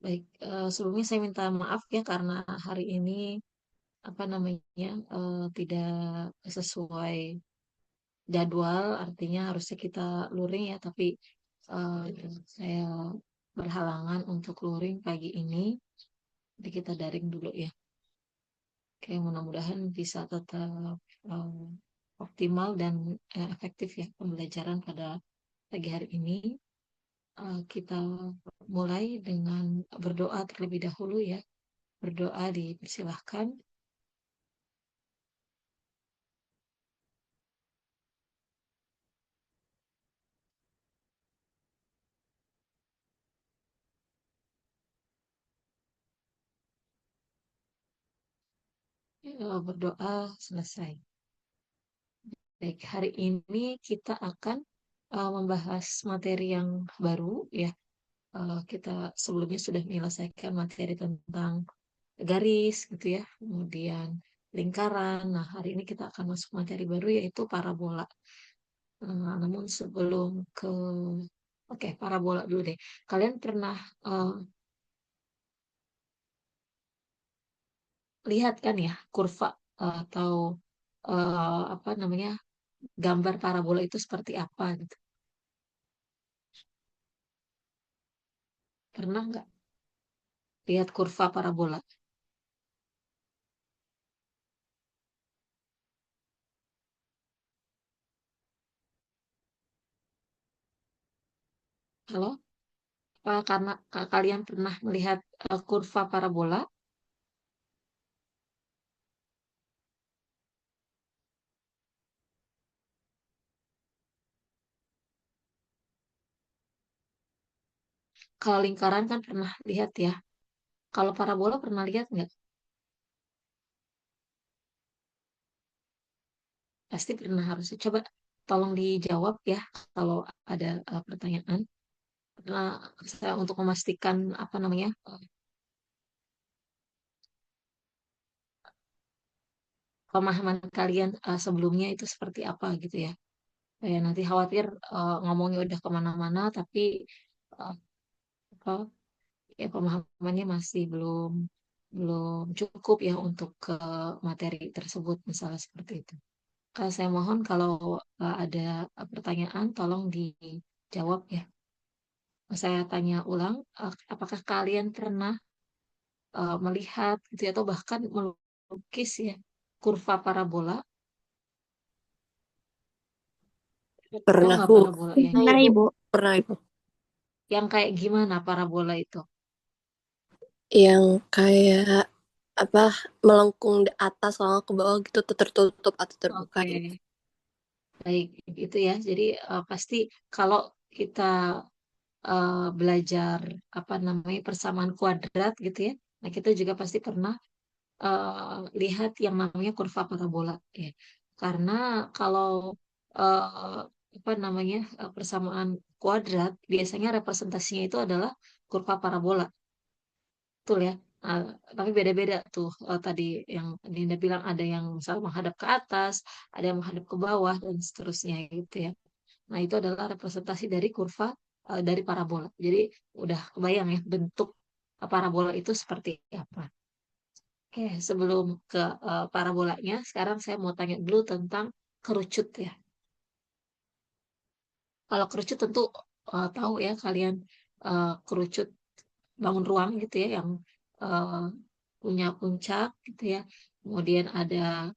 Baik, sebelumnya saya minta maaf ya karena hari ini apa namanya tidak sesuai jadwal, artinya harusnya kita luring ya, tapi eh, saya berhalangan untuk luring pagi ini, jadi kita daring dulu ya. Oke, mudah-mudahan bisa tetap eh, optimal dan efektif ya pembelajaran pada pagi hari ini. Kita mulai dengan berdoa terlebih dahulu ya. Berdoa dipersilahkan. Berdoa selesai. Baik, hari ini kita akan membahas materi yang baru ya. Kita sebelumnya sudah menyelesaikan materi tentang garis gitu ya, kemudian lingkaran. Nah, hari ini kita akan masuk materi baru yaitu parabola. Namun sebelum ke Oke, parabola dulu deh. Kalian pernah eh, lihat kan ya kurva atau apa namanya gambar parabola itu seperti apa gitu? Pernah nggak lihat kurva parabola? Halo? Karena kalian pernah melihat kurva parabola, kalau lingkaran kan pernah lihat ya. Kalau parabola pernah lihat nggak? Pasti pernah harusnya. Coba tolong dijawab ya kalau ada pertanyaan. Karena saya untuk memastikan apa namanya pemahaman kalian sebelumnya itu seperti apa gitu ya. Kayak nanti khawatir ngomongnya udah kemana-mana tapi eh, apa ya pemahamannya masih belum belum cukup ya untuk ke materi tersebut misalnya seperti itu. Saya mohon kalau ada pertanyaan tolong dijawab ya. Saya tanya ulang, apakah kalian pernah melihat gitu ya, atau bahkan melukis ya kurva parabola? Tahu Pernah, nggak Bu. parabola yang Pernah, gimana? Ibu. Pernah, Ibu. Yang kayak gimana parabola itu? Yang kayak apa melengkung di atas kalau ke bawah gitu tuh tertutup atau terbuka Oke, gitu. baik itu ya. Jadi pasti kalau kita belajar apa namanya persamaan kuadrat gitu ya. Nah, kita juga pasti pernah lihat yang namanya kurva parabola ya. Karena kalau eh, apa namanya persamaan kuadrat biasanya representasinya itu adalah kurva parabola, betul ya. Nah, tapi beda-beda tuh tadi yang Dinda bilang ada yang misalnya menghadap ke atas, ada yang menghadap ke bawah dan seterusnya gitu ya. Nah, itu adalah representasi dari kurva dari parabola. Jadi udah kebayang ya bentuk parabola itu seperti apa. Oke, sebelum ke parabolanya, sekarang saya mau tanya dulu tentang kerucut ya. Kalau kerucut tentu tahu ya kalian kerucut bangun ruang gitu ya yang eh, punya puncak gitu ya. Kemudian ada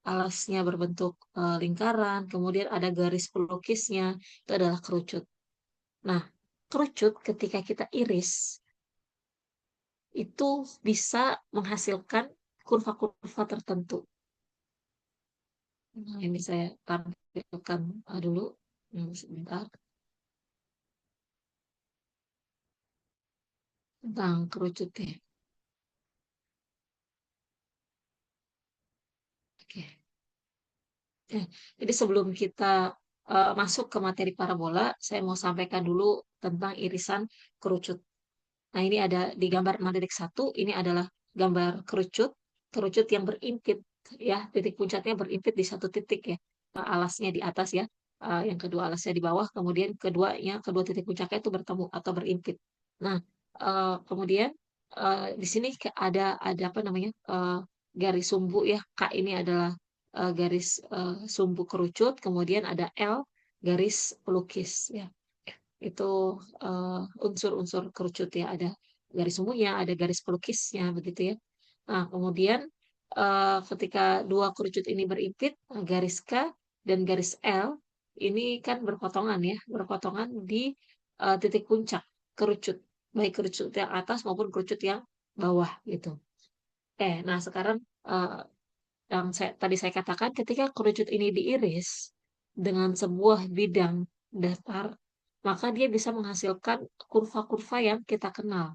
alasnya berbentuk lingkaran, kemudian ada garis pelukisnya, itu adalah kerucut. Nah, kerucut ketika kita iris itu bisa menghasilkan kurva-kurva tertentu. Nah, ini saya tampilkan dulu. Sebentar tentang kerucut ya. Oke. Eh, jadi sebelum kita masuk ke materi parabola, saya mau sampaikan dulu tentang irisan kerucut. Nah, ini ada di gambar 6.1, ini adalah gambar kerucut, kerucut yang berimpit ya, titik puncaknya berimpit di satu titik ya. Alasnya di atas ya, yang kedua alasnya di bawah, kemudian kedua titik puncaknya itu bertemu atau berimpit. Nah, Kemudian di sini ada apa namanya garis sumbu ya. K ini adalah garis sumbu kerucut, kemudian ada L garis pelukis ya. Itu unsur-unsur kerucut ya. Ada garis sumbunya, ada garis pelukisnya begitu ya. Nah, kemudian ketika dua kerucut ini berimpit, garis K dan garis L ini kan berpotongan ya, berpotongan di titik puncak kerucut, baik kerucut yang atas maupun kerucut yang bawah gitu. Nah sekarang eh, yang tadi saya katakan, ketika kerucut ini diiris dengan sebuah bidang datar, maka dia bisa menghasilkan kurva-kurva yang kita kenal.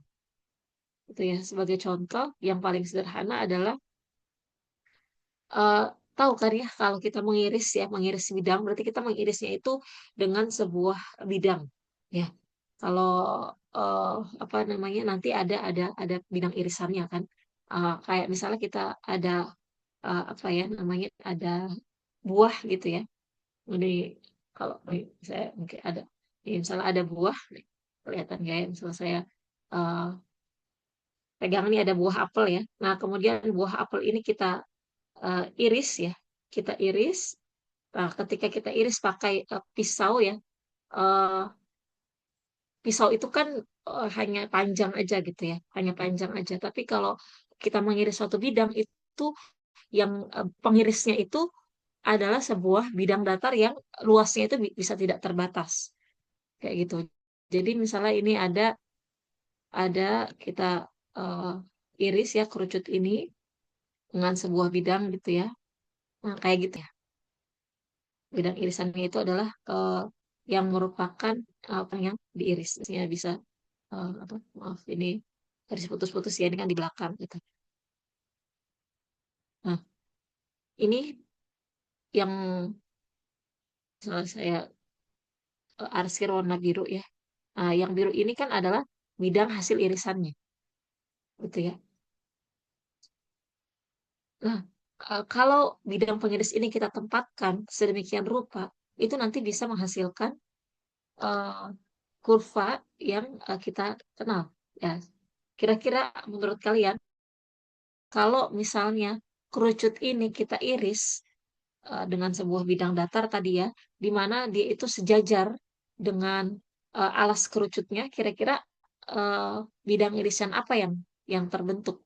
Itu ya, sebagai contoh yang paling sederhana adalah eh, tahu kan ya kalau kita mengiris ya, mengiris bidang berarti kita mengirisnya itu dengan sebuah bidang ya. Kalau eh, apa namanya nanti ada bidang irisannya kan. Kayak misalnya kita ada apa ya namanya ada buah gitu ya. Ini kalau ini saya mungkin ada ya, misalnya ada buah nih, kelihatan nggak ya misalnya saya eh, pegang ini ada buah apel ya. Nah, kemudian buah apel ini kita iris ya. Kita iris. Nah, ketika kita iris pakai pisau ya, eh, pisau itu kan hanya panjang aja gitu ya, hanya panjang aja. Tapi kalau kita mengiris suatu bidang itu yang pengirisnya itu adalah sebuah bidang datar yang luasnya itu bisa tidak terbatas kayak gitu. Jadi misalnya ini ada kita eh, iris ya kerucut ini dengan sebuah bidang gitu ya. Nah, kayak gitu ya. Bidang irisannya itu adalah yang merupakan apa yang diiris. Misalnya bisa apa maaf ini garis putus-putus ya ini kan di belakang gitu. Nah, ini yang saya arsir warna biru ya. Nah, yang biru ini kan adalah bidang hasil irisannya, gitu ya. Nah, kalau bidang pengiris ini kita tempatkan sedemikian rupa, itu nanti bisa menghasilkan eh, kurva yang kita kenal. Ya, kira-kira menurut kalian, kalau misalnya kerucut ini kita iris dengan sebuah bidang datar tadi ya, di mana dia itu sejajar dengan alas kerucutnya, kira-kira eh, bidang irisan apa yang terbentuk?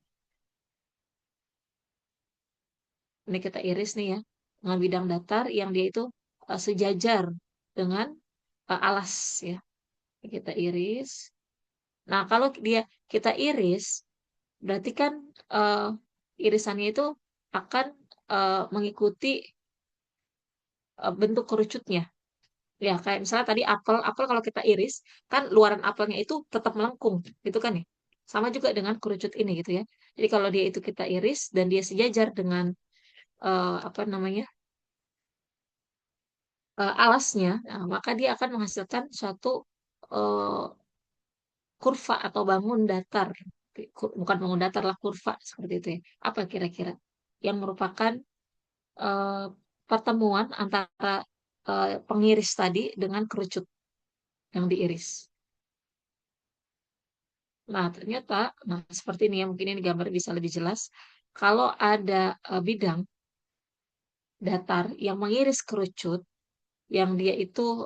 Ini kita iris nih ya, dengan bidang datar yang dia itu sejajar dengan alas ya. Kita iris. Nah, kalau kita iris, berarti kan eh, irisannya itu akan mengikuti bentuk kerucutnya. Ya, kayak misalnya tadi apel, apel kalau kita iris, kan luaran apelnya itu tetap melengkung, gitu kan ya. Sama juga dengan kerucut ini gitu ya. Jadi kalau dia itu kita iris dan dia sejajar dengan apa namanya alasnya, nah, maka dia akan menghasilkan suatu eh, kurva atau bangun datar. Bukan bangun datar lah kurva seperti itu ya. Apa kira-kira yang merupakan eh, pertemuan antara pengiris tadi dengan kerucut yang diiris. Nah, ternyata, nah seperti ini ya, mungkin ini gambar bisa lebih jelas. Kalau ada bidang datar yang mengiris kerucut, yang dia itu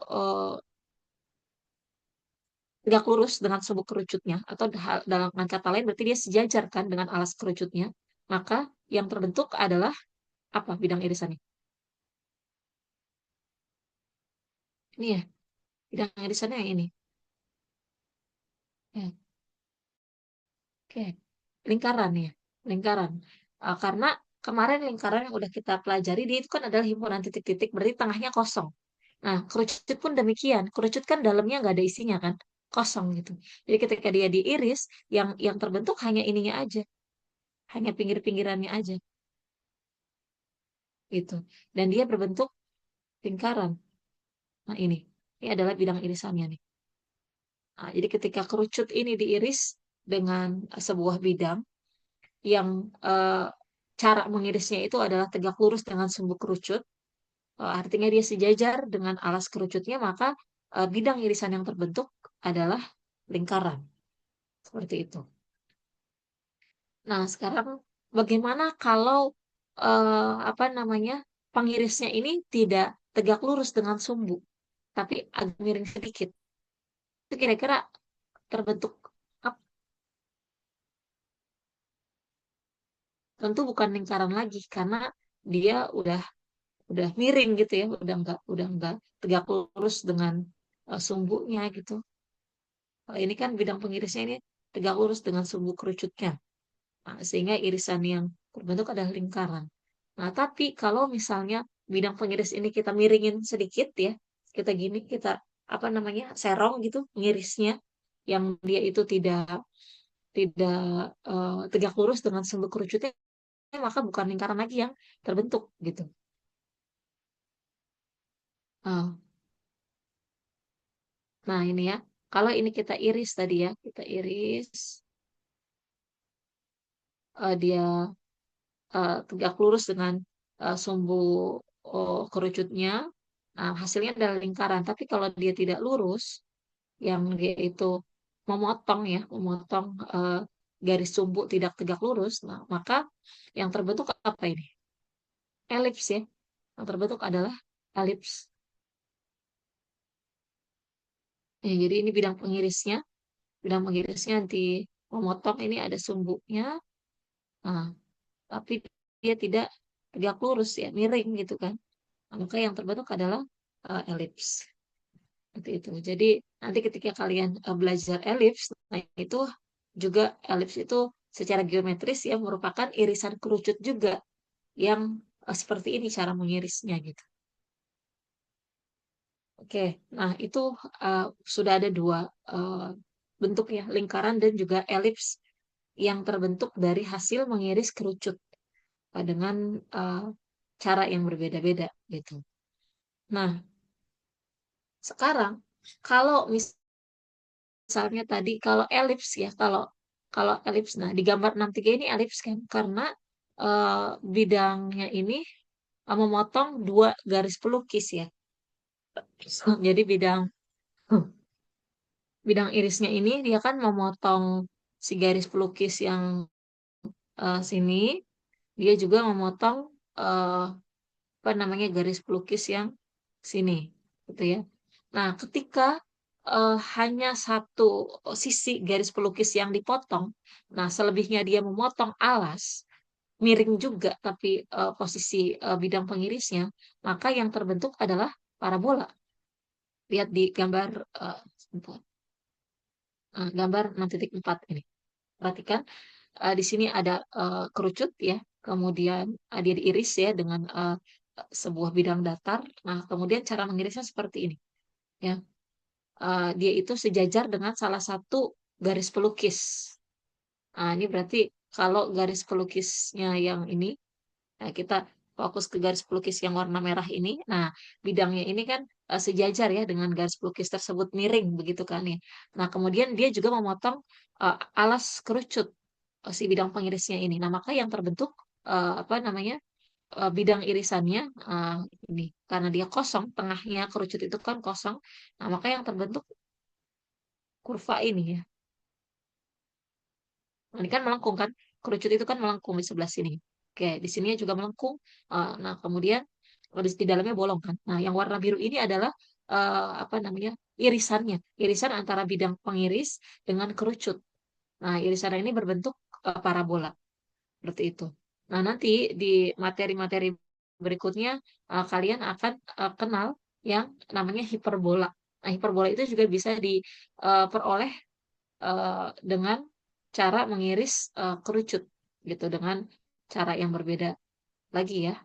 tegak lurus dengan subuk kerucutnya, atau dalam kata lain berarti dia sejajar kan dengan alas kerucutnya, maka yang terbentuk adalah apa bidang irisannya? Ini ya, bidang irisannya yang ini. Ya, oke, lingkaran ya, lingkaran. Karena kemarin lingkaran yang udah kita pelajari, dia itu kan adalah himpunan titik-titik, berarti tengahnya kosong. Nah, kerucut pun demikian. Kerucut kan dalamnya nggak ada isinya kan, kosong gitu. Jadi ketika dia diiris, yang terbentuk hanya ininya aja, hanya pinggir-pinggirannya aja gitu. Dan dia berbentuk lingkaran. Nah, ini adalah bidang irisannya nih. Nah, jadi ketika kerucut ini diiris dengan sebuah bidang yang eh, cara mengirisnya itu adalah tegak lurus dengan sumbu kerucut, artinya dia sejajar dengan alas kerucutnya, maka bidang irisan yang terbentuk adalah lingkaran. seperti itu. Nah, sekarang bagaimana kalau apa namanya pengirisnya ini tidak tegak lurus dengan sumbu, tapi agak miring sedikit? Itu kira-kira terbentuk apa? Tentu bukan lingkaran lagi karena dia udah miring gitu ya, udah nggak tegak lurus dengan sumbunya gitu. Kalau ini kan bidang pengirisnya ini tegak lurus dengan sumbu kerucutnya. Nah, sehingga irisan yang terbentuk adalah lingkaran. Nah, tapi kalau misalnya bidang pengiris ini kita miringin sedikit ya, kita gini, kita apa namanya serong gitu ngirisnya, yang dia itu tidak tidak tegak lurus dengan sumbu kerucutnya, maka bukan lingkaran lagi yang terbentuk gitu. Ah, nah ini ya, kalau ini kita iris tadi ya, kita iris dia tegak lurus dengan sumbu kerucutnya. Nah, hasilnya adalah lingkaran. Tapi kalau dia tidak lurus, yang dia itu memotong garis sumbu tidak tegak lurus, nah maka yang terbentuk apa ini? Elips ya. Yang terbentuk adalah elips. Ya, jadi ini bidang pengirisnya. Bidang pengirisnya di memotong ini ada sumbunya. Nah, tapi dia tidak tegak lurus ya, miring gitu kan. Nah, maka yang terbentuk adalah elips. Seperti itu. Jadi nanti ketika kalian belajar elips, nah itu juga elips itu secara geometris ya merupakan irisan kerucut juga yang seperti ini cara mengirisnya gitu. Oke, nah itu uh, sudah ada dua uh, bentuk ya, lingkaran dan juga elips yang terbentuk dari hasil mengiris kerucut dengan uh, cara yang berbeda-beda gitu. Nah, sekarang kalau misalnya tadi kalau elips ya, kalau kalau elips, nah di gambar 63 ini elips kan, karena bidangnya ini memotong dua garis pelukis ya. Jadi bidang irisnya ini dia kan memotong si garis pelukis yang sini, dia juga memotong eh, apa namanya garis pelukis yang sini, gitu ya. Nah, ketika hanya satu sisi garis pelukis yang dipotong, nah selebihnya dia memotong alas, miring juga, tapi posisi bidang pengirisnya, maka yang terbentuk adalah parabola. Lihat di gambar sebentar. Gambar 6.4 ini. Perhatikan di sini ada kerucut ya, kemudian dia diiris ya dengan sebuah bidang datar. Nah, kemudian cara mengirisnya seperti ini ya. Dia itu sejajar dengan salah satu garis pelukis. Nah, ini berarti kalau garis pelukisnya yang ini, nah kita fokus ke garis pelukis yang warna merah ini. Nah, bidangnya ini kan sejajar ya dengan garis pelukis tersebut miring begitu kan ya. Nah, kemudian dia juga memotong alas kerucut si bidang pengirisnya ini. Nah, maka yang terbentuk apa namanya bidang irisannya uh, ini karena dia kosong, tengahnya kerucut itu kan kosong. Nah, maka yang terbentuk kurva ini ya. Nah, ini kan melengkung kan, kerucut itu kan melengkung di sebelah sini. Oke, di sininya juga melengkung. Nah, kemudian di dalamnya bolong kan. Nah, yang warna biru ini adalah apa namanya irisannya, irisan antara bidang pengiris dengan kerucut. Nah, irisan ini berbentuk parabola. Seperti itu. Nah, nanti di materi-materi berikutnya kalian akan kenal yang namanya hiperbola. Nah, hiperbola itu juga bisa diperoleh dengan cara mengiris kerucut gitu dengan cara yang berbeda lagi ya.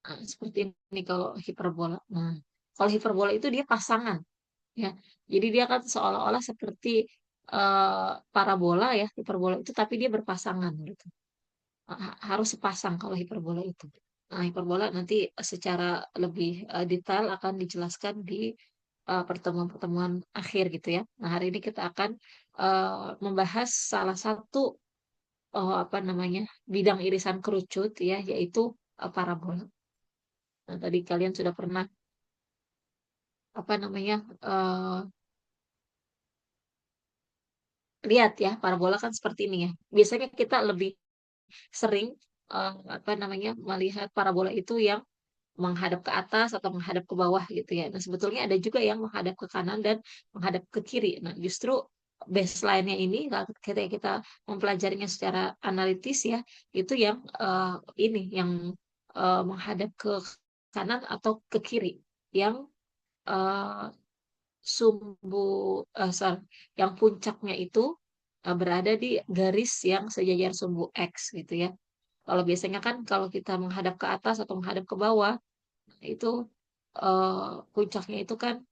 Nah, seperti ini kalau hiperbola. Nah, kalau hiperbola itu dia pasangan ya. Jadi dia kan seolah-olah seperti parabola ya, hiperbola itu tapi dia berpasangan gitu. Harus sepasang kalau hiperbola itu. Nah, hiperbola nanti secara lebih detail akan dijelaskan di pertemuan-pertemuan akhir gitu ya. Nah, hari ini kita akan membahas salah satu apa namanya bidang irisan kerucut ya, yaitu parabola. Nah, tadi kalian sudah pernah apa namanya lihat ya, parabola kan seperti ini ya. Biasanya kita lebih sering apa namanya melihat parabola itu yang menghadap ke atas atau menghadap ke bawah gitu ya. Nah, sebetulnya ada juga yang menghadap ke kanan dan menghadap ke kiri. Nah, justru baseline-nya ini kalau ketika kita mempelajarinya secara analitis ya, itu yang ini yang menghadap ke kanan atau ke kiri, yang eh, sumbu sorry, yang puncaknya itu berada di garis yang sejajar sumbu X gitu ya. Kalau biasanya kan kalau kita menghadap ke atas atau menghadap ke bawah, itu puncaknya itu kan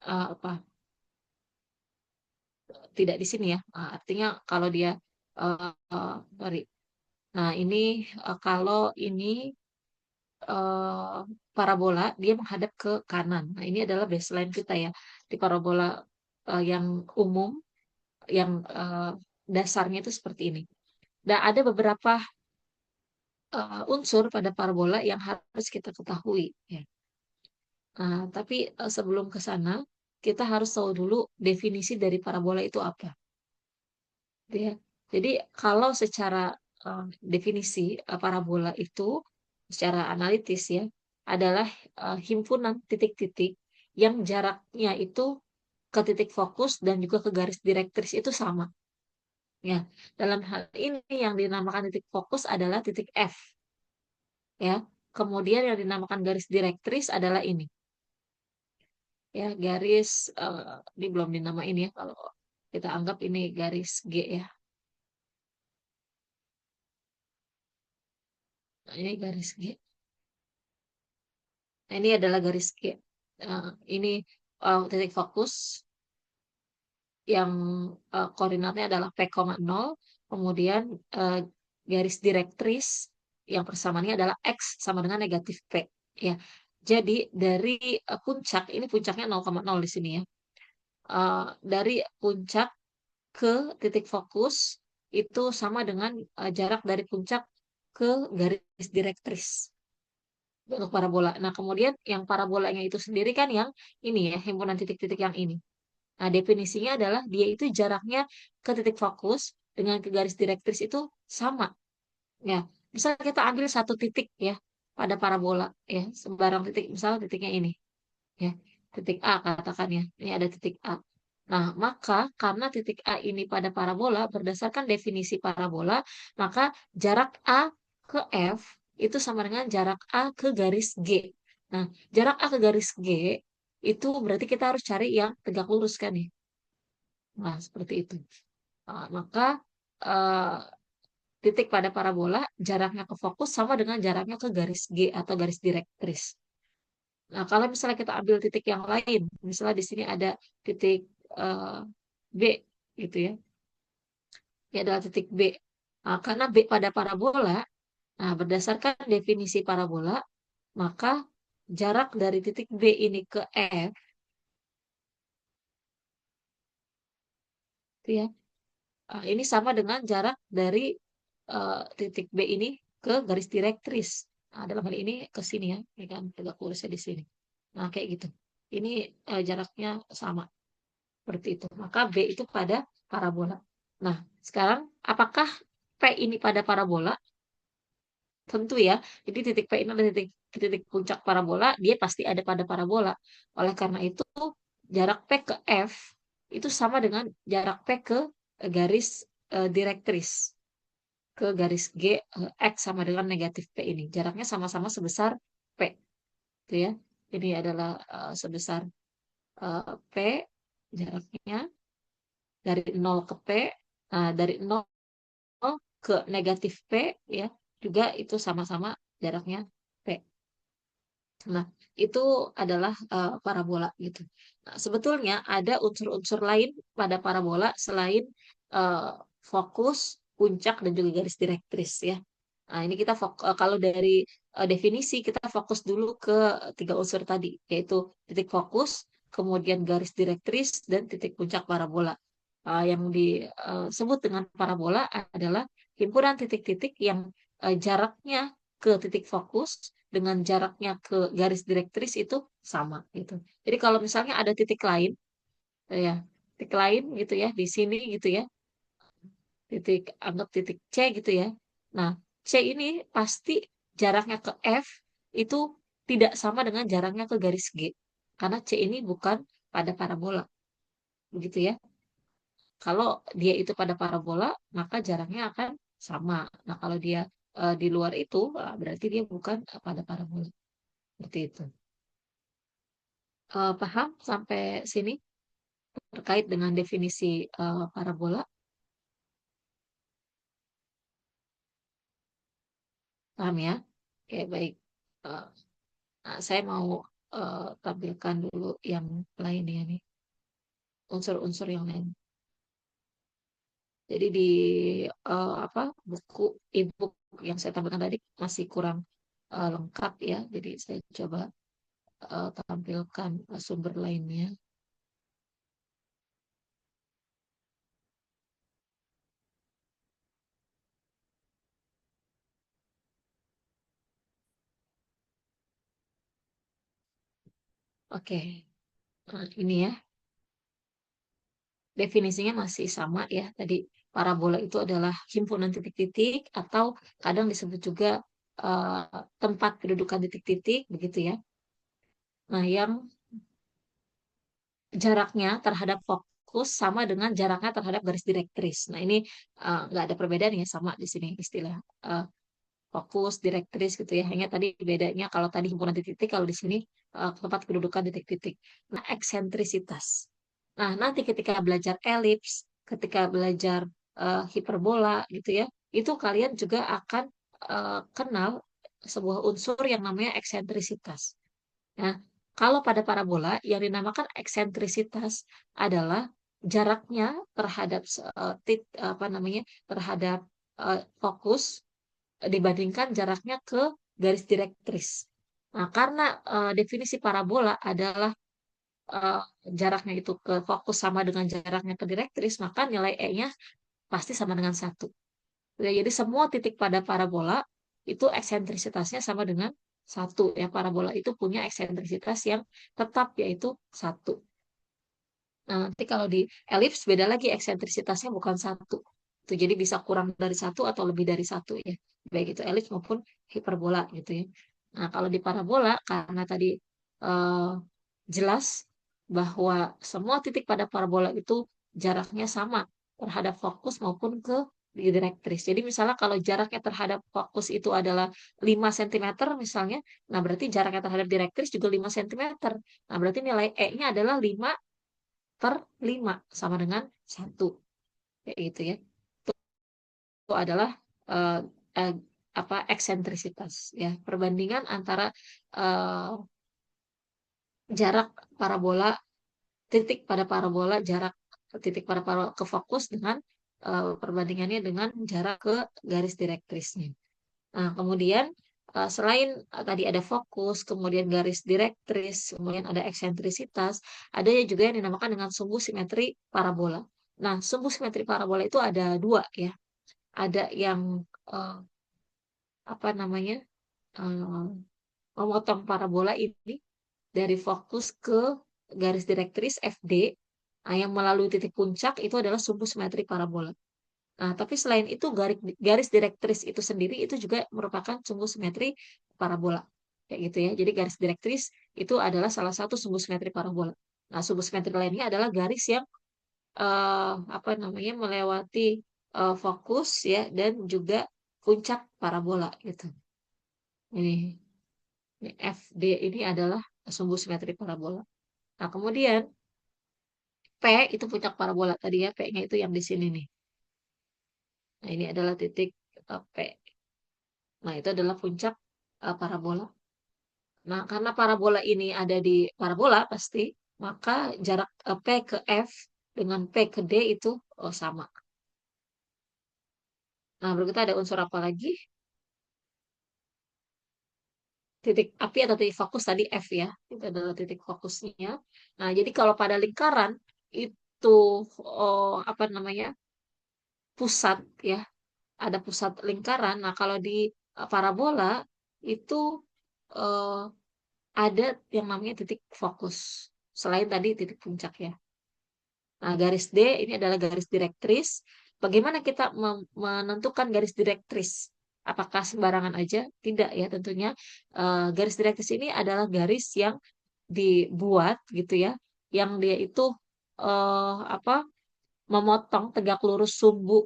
apa tidak di sini ya. Artinya kalau dia sorry. Nah, ini kalau ini parabola dia menghadap ke kanan. Nah, ini adalah baseline kita ya. Di parabola yang umum yang dasarnya itu seperti ini. Dan ada beberapa unsur pada parabola yang harus kita ketahui ya. Nah, tapi sebelum ke sana, kita harus tahu dulu definisi dari parabola itu apa. Gitu ya. Jadi kalau secara definisi parabola itu secara analitis ya adalah himpunan titik-titik yang jaraknya itu ke titik fokus dan juga ke garis direktris itu sama. Ya, dalam hal ini yang dinamakan titik fokus adalah titik F ya. Kemudian yang dinamakan garis direktris adalah ini ya garis ini belum dinamain ya kalau kita anggap ini garis G ya. Nah, ini garis G. Nah, ini adalah garis G. Ini titik fokus yang koordinatnya adalah P,0, kemudian eh, garis direktris yang persamaannya adalah X sama dengan negatif P. Ya, jadi dari puncak, ini puncaknya 0,0 di sini ya. Dari puncak ke titik fokus itu sama dengan jarak dari puncak ke garis direktris untuk parabola. Nah, kemudian yang parabolanya itu sendiri kan yang ini ya, himpunan titik-titik yang ini. Nah, definisinya adalah dia itu jaraknya ke titik fokus dengan ke garis direktris itu sama. Ya, misal kita ambil satu titik ya pada parabola ya, sembarang titik, misal titiknya ini ya, titik A katakan ya, ini ada titik A. Nah, maka karena titik A ini pada parabola berdasarkan definisi parabola, maka jarak A ke F itu sama dengan jarak A ke garis G. Nah, jarak A ke garis G itu berarti kita harus cari yang tegak lurus kan ya. Nah, seperti itu. Maka eh, titik pada parabola jaraknya ke fokus sama dengan jaraknya ke garis G atau garis direktris. Nah, kalau misalnya kita ambil titik yang lain, misalnya di sini ada titik eh, B gitu ya. Ini adalah titik B. Nah, karena B pada parabola, nah berdasarkan definisi parabola, maka jarak dari titik B ini ke F itu ya, ini sama dengan jarak dari titik B ini ke garis direktris. Nah, dalam hal ini ke sini ya, ini kan tegak lurusnya di sini. Nah, kayak gitu. Ini jaraknya sama seperti itu. Maka B itu pada parabola. Nah, sekarang apakah P ini pada parabola? Tentu ya. Jadi titik P ini adalah titik puncak parabola, dia pasti ada pada parabola. Oleh karena itu, jarak P ke F itu sama dengan jarak P ke garis direktris ke garis G X sama dengan negatif P ini. Jaraknya sama-sama sebesar P. Itu ya. Ini adalah sebesar P jaraknya dari 0 ke P. Nah, dari 0 ke negatif P ya juga itu sama-sama jaraknya P. Nah, itu adalah parabola gitu. Nah, sebetulnya ada unsur-unsur lain pada parabola selain uh, fokus, puncak, dan juga garis direktris ya. Nah, ini kita kalau dari definisi kita fokus dulu ke tiga unsur tadi, yaitu titik fokus, kemudian garis direktris, dan titik puncak parabola. Yang disebut dengan parabola adalah himpunan titik-titik yang jaraknya ke titik fokus dengan jaraknya ke garis direktris itu sama gitu. Jadi kalau misalnya ada titik lain, ya titik lain gitu ya di sini gitu ya. anggap titik C gitu ya. Nah, C ini pasti jaraknya ke F itu tidak sama dengan jaraknya ke garis G. Karena C ini bukan pada parabola. Begitu ya. Kalau dia itu pada parabola, maka jaraknya akan sama. Nah, kalau dia di luar itu, berarti dia bukan pada parabola. Seperti itu. Paham sampai sini terkait dengan definisi parabola? Paham ya? Oke, baik. Eh, Nah, saya mau tampilkan dulu yang lainnya nih, unsur-unsur yang lain. Jadi di apa buku e-book yang saya tampilkan tadi masih kurang lengkap ya. Jadi saya coba tampilkan sumber lainnya. Oke, nah, ini ya definisinya masih sama ya. Tadi parabola itu adalah himpunan titik-titik atau kadang disebut juga tempat kedudukan titik-titik begitu ya. Nah, yang jaraknya terhadap fokus sama dengan jaraknya terhadap garis direktris. Nah, ini nggak ada perbedaan ya, sama di sini istilah eh, fokus, direktris gitu ya. Hanya tadi bedanya kalau tadi himpunan titik-titik, kalau di sini tempat kedudukan titik-titik. Nah, eksentrisitas. Nah, nanti ketika belajar elips, ketika belajar hiperbola gitu ya, itu kalian juga akan kenal sebuah unsur yang namanya eksentrisitas. Nah, kalau pada parabola yang dinamakan eksentrisitas adalah jaraknya terhadap apa namanya terhadap fokus dibandingkan jaraknya ke garis direktris. Nah, karena definisi parabola adalah eh, jaraknya itu ke fokus sama dengan jaraknya ke direktris, maka nilai E-nya pasti sama dengan satu. Ya, jadi semua titik pada parabola itu eksentrisitasnya sama dengan satu. Ya, parabola itu punya eksentrisitas yang tetap yaitu satu. Nah, nanti kalau di elips beda lagi eksentrisitasnya bukan satu. Itu jadi bisa kurang dari satu atau lebih dari satu ya. Baik itu elips maupun hiperbola gitu ya. Nah, kalau di parabola karena tadi eh, jelas bahwa semua titik pada parabola itu jaraknya sama terhadap fokus maupun ke direktris. Jadi misalnya kalau jaraknya terhadap fokus itu adalah 5 cm misalnya, nah berarti jaraknya terhadap direktris juga 5 cm. Nah, berarti nilai E-nya adalah 5/5 sama dengan satu. Kayak gitu ya. Itu adalah eh, eh, apa eksentrisitas ya, perbandingan antara eh, jarak parabola titik pada parabola, jarak titik pada parabola ke fokus dengan perbandingannya dengan jarak ke garis direktrisnya. Nah, kemudian selain tadi ada fokus, kemudian garis direktris, kemudian ada eksentrisitas, ada juga yang dinamakan dengan sumbu simetri parabola. Nah, sumbu simetri parabola itu ada dua ya. Ada yang eh, apa namanya eh, memotong parabola ini dari fokus ke garis direktris FD, yang melalui titik puncak itu adalah sumbu simetri parabola. Nah, tapi selain itu garis direktris itu sendiri itu juga merupakan sumbu simetri parabola. Kayak gitu ya. Jadi garis direktris itu adalah salah satu sumbu simetri parabola. Nah, sumbu simetri lainnya adalah garis yang apa namanya melewati fokus ya dan juga puncak parabola gitu. Ini FD ini adalah sumbu simetri parabola. Nah, kemudian P itu puncak parabola tadi ya, P-nya itu yang di sini nih. Nah, ini adalah titik P. Nah, itu adalah puncak parabola. Nah, karena parabola ini ada di parabola pasti, maka jarak P ke F dengan P ke D itu sama. Nah, berikutnya ada unsur apa lagi? Titik api atau titik fokus tadi F ya. Itu adalah titik fokusnya. Nah, jadi kalau pada lingkaran itu apa namanya? Pusat ya, ada pusat lingkaran. Nah, kalau di parabola itu eh, ada yang namanya titik fokus. Selain tadi titik puncak ya. Nah, garis D ini adalah garis direktris. Bagaimana kita menentukan garis direktris? Apakah sembarangan aja? Tidak ya tentunya. Garis direktris ini adalah garis yang dibuat gitu ya, yang dia itu apa memotong tegak lurus sumbu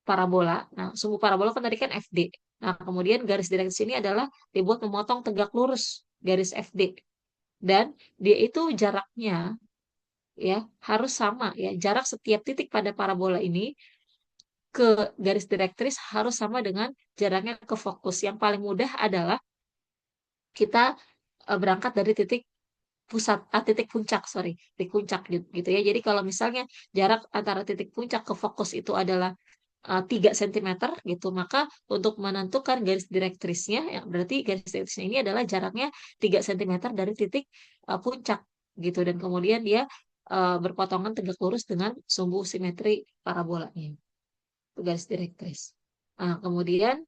parabola. Nah, sumbu parabola kan tadi kan FD. Nah, kemudian garis direktris ini adalah dibuat memotong tegak lurus garis FD. Dan dia itu jaraknya ya harus sama ya. Jarak setiap titik pada parabola ini ke garis direktris harus sama dengan jaraknya ke fokus. Yang paling mudah adalah kita berangkat dari titik puncak, sorry, titik puncak gitu ya. Jadi kalau misalnya jarak antara titik puncak ke fokus itu adalah 3 cm gitu, maka untuk menentukan garis direktrisnya, yang berarti garis direktrisnya ini adalah jaraknya 3 cm dari titik puncak gitu, dan kemudian dia berpotongan tegak lurus dengan sumbu simetri parabolanya, itu garis direktris. Nah, kemudian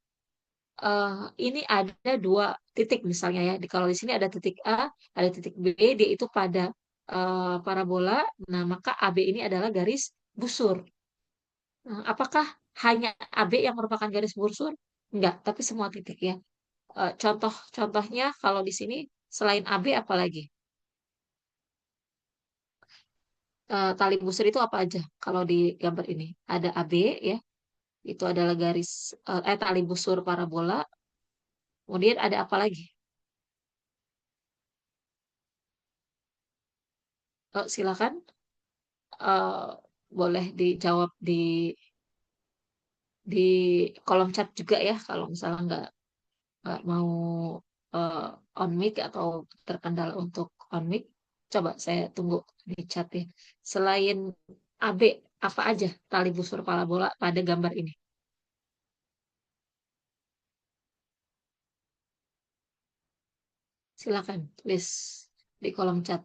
eh, ini ada dua titik misalnya ya. Kalau di sini ada titik A, ada titik B, dia itu pada parabola. Nah, maka AB ini adalah garis busur. Nah, apakah hanya AB yang merupakan garis busur? Enggak, tapi semua titik ya. Contohnya kalau di sini selain AB apalagi? Tali busur itu apa aja? Kalau di gambar ini ada AB ya, itu adalah garis tali busur parabola. Kemudian ada apa lagi? Silakan, eh, boleh dijawab di kolom chat juga ya kalau misalnya nggak mau eh, on mic atau terkendala untuk on mic. Coba saya tunggu di chat ya. Selain AB, apa aja tali busur parabola pada gambar ini? Silakan tulis di kolom chat.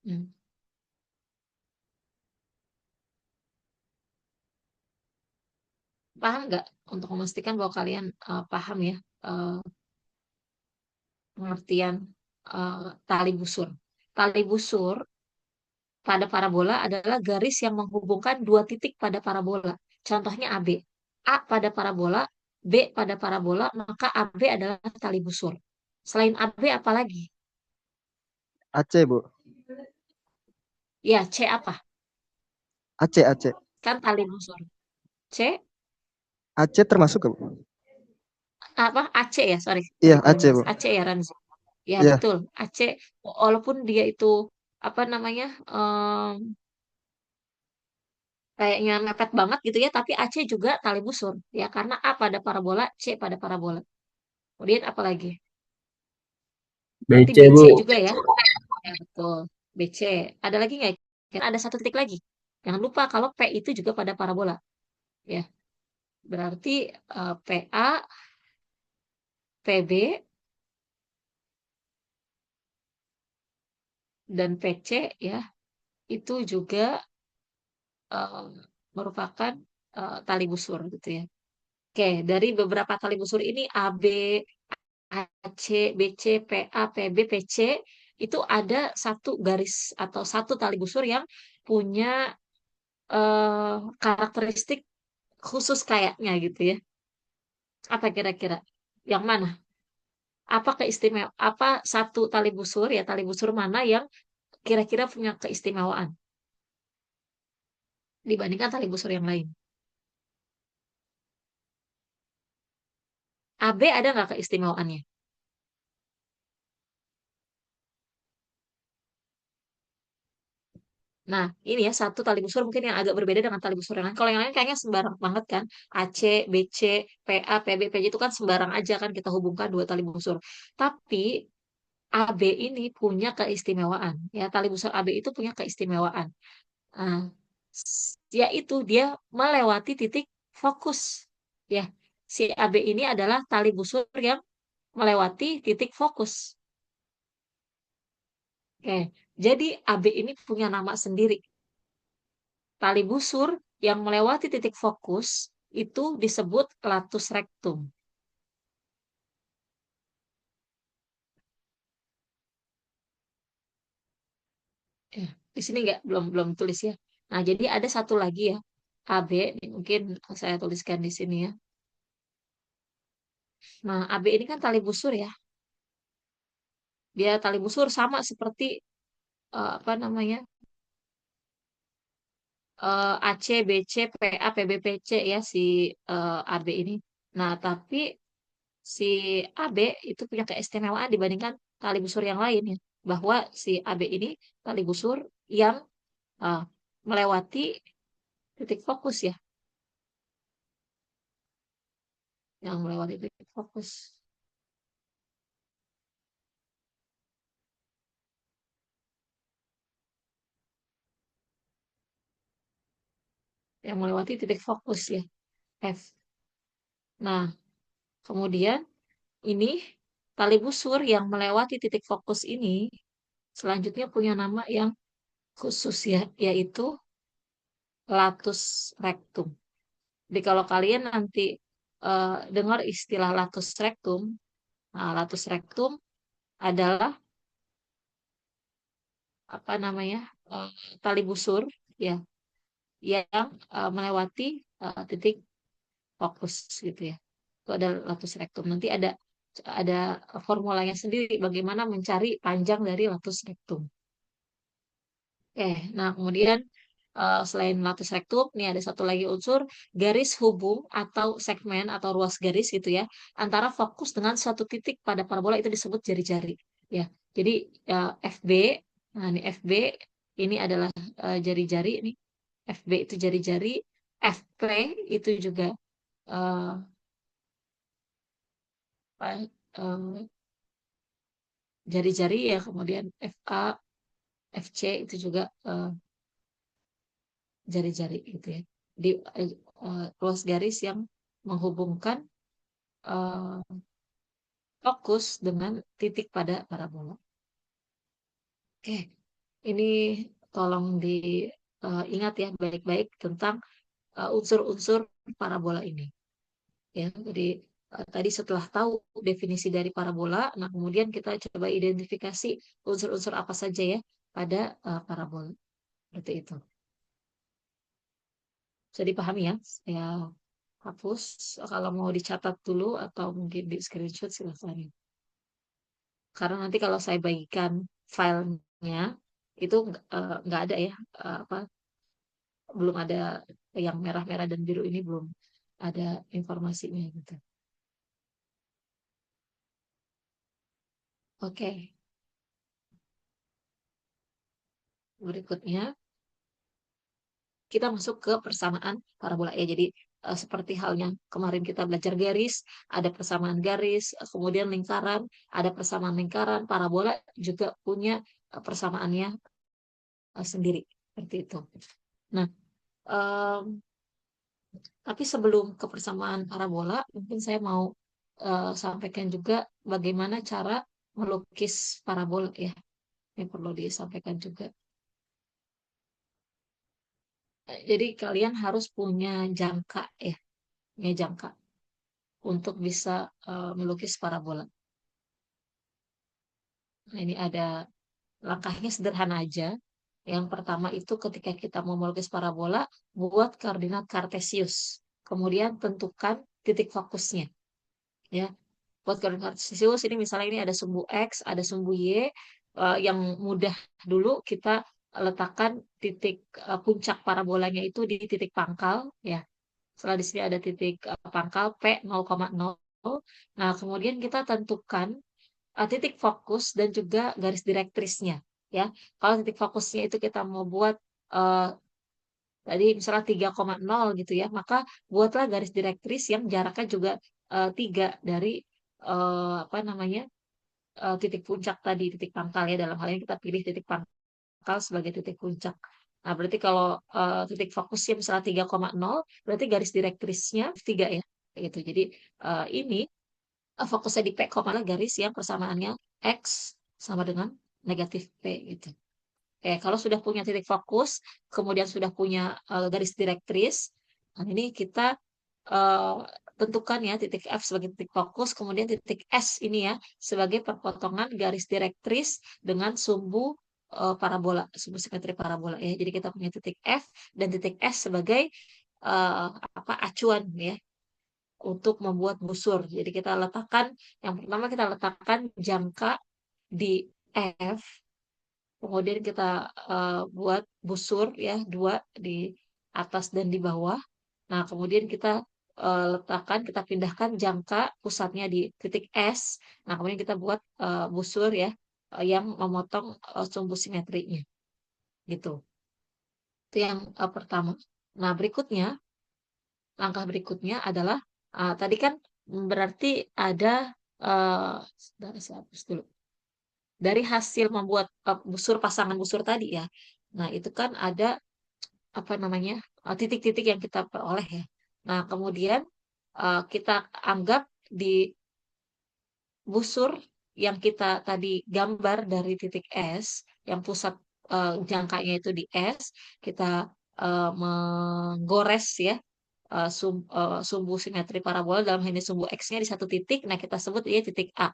Hmm. Paham nggak? Untuk memastikan bahwa kalian paham ya pengertian tali busur. Tali busur pada parabola adalah garis yang menghubungkan dua titik pada parabola. Contohnya AB. A pada parabola, B pada parabola, maka AB adalah tali busur. Selain AB apa lagi? Aceh, Bu. Ya, C apa? Aceh, Aceh. Kan tali busur. C Aceh termasuk ke, Bu? apa? AC ya, sorry. Iya, Sorry kalau Aceh, Mas. Bu. AC ya, Ranzi. Ya, Iya, betul. AC walaupun dia itu apa namanya? Kayaknya mepet banget gitu ya, tapi AC juga tali busur ya karena A pada parabola, C pada parabola. Kemudian apa lagi? Berarti BC, BC Bu. juga ya? Ya, betul. BC. Ada lagi nggak? Kan ada satu titik lagi. Jangan lupa kalau P itu juga pada parabola. Ya, berarti PA, PB, dan PC ya, itu juga eh, merupakan tali busur gitu ya. Oke, dari beberapa tali busur ini AB, AC, BC, PA, PB, PC itu ada satu garis atau satu tali busur yang punya karakteristik khusus kayaknya gitu ya. Apa kira-kira? Yang mana? Apa keistimewaan? Apa satu tali busur ya tali busur mana yang kira-kira punya keistimewaan dibandingkan tali busur yang lain? AB ada nggak keistimewaannya? Nah, ini ya satu tali busur mungkin yang agak berbeda dengan tali busur yang lain. Kalau yang lain kayaknya sembarang banget kan. AC, BC, PA, PB, PJ itu kan sembarang aja kan kita hubungkan dua tali busur. Tapi AB ini punya keistimewaan. Ya, tali busur AB itu punya keistimewaan. Nah, yaitu dia melewati titik fokus. Ya, si AB ini adalah tali busur yang melewati titik fokus. Oke, jadi AB ini punya nama sendiri. Tali busur yang melewati titik fokus itu disebut latus rectum. Ya, di sini nggak belum tulis ya. Nah, jadi ada satu lagi ya, AB, ini mungkin saya tuliskan di sini ya. Nah, AB ini kan tali busur ya. Dia tali busur sama seperti apa namanya? AC, BC, PA, PB, PC ya si AB ini. Nah, tapi si AB itu punya keistimewaan dibandingkan tali busur yang lain ya. Bahwa si AB ini tali busur yang uh, melewati titik fokus ya, yang melewati titik fokus, yang melewati titik fokus ya, F. Nah, kemudian ini tali busur yang melewati titik fokus ini selanjutnya punya nama yang khusus ya, yaitu latus rectum. Jadi kalau kalian nanti dengar istilah latus rectum, nah, latus rectum adalah apa namanya eh, tali busur ya yang melewati titik fokus gitu ya. Itu ada latus rectum. Nanti ada formulanya sendiri bagaimana mencari panjang dari latus rectum. Oke, nah kemudian selain latus rectum, nih ada satu lagi unsur garis hubung atau segmen atau ruas garis gitu ya antara fokus dengan suatu titik pada parabola itu disebut jari-jari ya. Jadi FB, nah ini FB ini adalah jari-jari nih. FB itu jari-jari, FP itu juga eh, apa, jari-jari ya. Kemudian FA, FC itu juga jari-jari gitu ya. Di ruas garis yang menghubungkan eh, fokus dengan titik pada parabola. Oke, ini tolong diingat ya baik-baik tentang unsur-unsur parabola ini. Ya, jadi tadi setelah tahu definisi dari parabola, nah kemudian kita coba identifikasi unsur-unsur apa saja ya pada parabola. Seperti itu. Bisa dipahami ya? Saya hapus. Kalau mau dicatat dulu atau mungkin di screenshot silahkan. Karena nanti kalau saya bagikan filenya itu nggak ada ya apa belum ada yang merah-merah dan biru ini belum ada informasinya gitu. Oke, berikutnya kita masuk ke persamaan parabola ya. Jadi seperti halnya kemarin kita belajar garis, ada persamaan garis, kemudian lingkaran, ada persamaan lingkaran, parabola juga punya persamaannya sendiri seperti itu. Nah, em, tapi sebelum ke persamaan parabola, mungkin saya mau sampaikan juga bagaimana cara melukis parabola ya. Ini perlu disampaikan juga. Jadi kalian harus punya jangka ya, punya jangka untuk bisa melukis parabola. Nah, ini ada langkahnya sederhana aja. Yang pertama itu ketika kita mau melukis parabola, buat koordinat kartesius. Kemudian tentukan titik fokusnya. Ya, buat koordinat kartesius ini misalnya ini ada sumbu X, ada sumbu Y. Yang mudah dulu kita letakkan titik puncak parabolanya itu di titik pangkal. Ya, setelah di sini ada titik pangkal P 0,0. Nah, kemudian kita tentukan titik fokus dan juga garis direktrisnya ya. Kalau titik fokusnya itu kita mau buat uh, tadi misalnya 3,0 gitu ya, maka buatlah garis direktris yang jaraknya juga 3 dari apa namanya titik puncak tadi, titik pangkal ya. Dalam hal ini kita pilih titik pangkal sebagai titik puncak. Nah, berarti kalau titik fokusnya misalnya 3,0, berarti garis direktrisnya 3 ya. Gitu. Jadi ini fokusnya di P, garis yang persamaannya X sama dengan negatif P gitu. Oke, kalau sudah punya titik fokus, kemudian sudah punya garis direktris, nah ini kita uh, tentukan ya titik F sebagai titik fokus, kemudian titik S ini ya sebagai perpotongan garis direktris dengan sumbu parabola, sumbu simetri parabola ya. Jadi kita punya titik F dan titik S sebagai acuan ya untuk membuat busur. Jadi kita letakkan, yang pertama kita letakkan jangka di F, kemudian kita buat busur ya, 2 di atas dan di bawah. Nah, kemudian kita kita pindahkan jangka pusatnya di titik S. Nah, kemudian kita buat busur ya, yang memotong sumbu simetrinya. Gitu. Itu yang pertama. Nah, langkah berikutnya adalah tadi kan berarti ada saya hapus dulu. Dari hasil membuat busur pasangan busur tadi ya. Nah, itu kan ada apa namanya? Titik-titik yang kita peroleh ya. Nah, kemudian kita anggap di busur yang kita tadi gambar dari titik S, yang pusat jangkanya itu di S, kita menggores ya sumbu simetri parabola, dalam hal ini sumbu X-nya di satu titik. Nah, kita sebut dia titik A.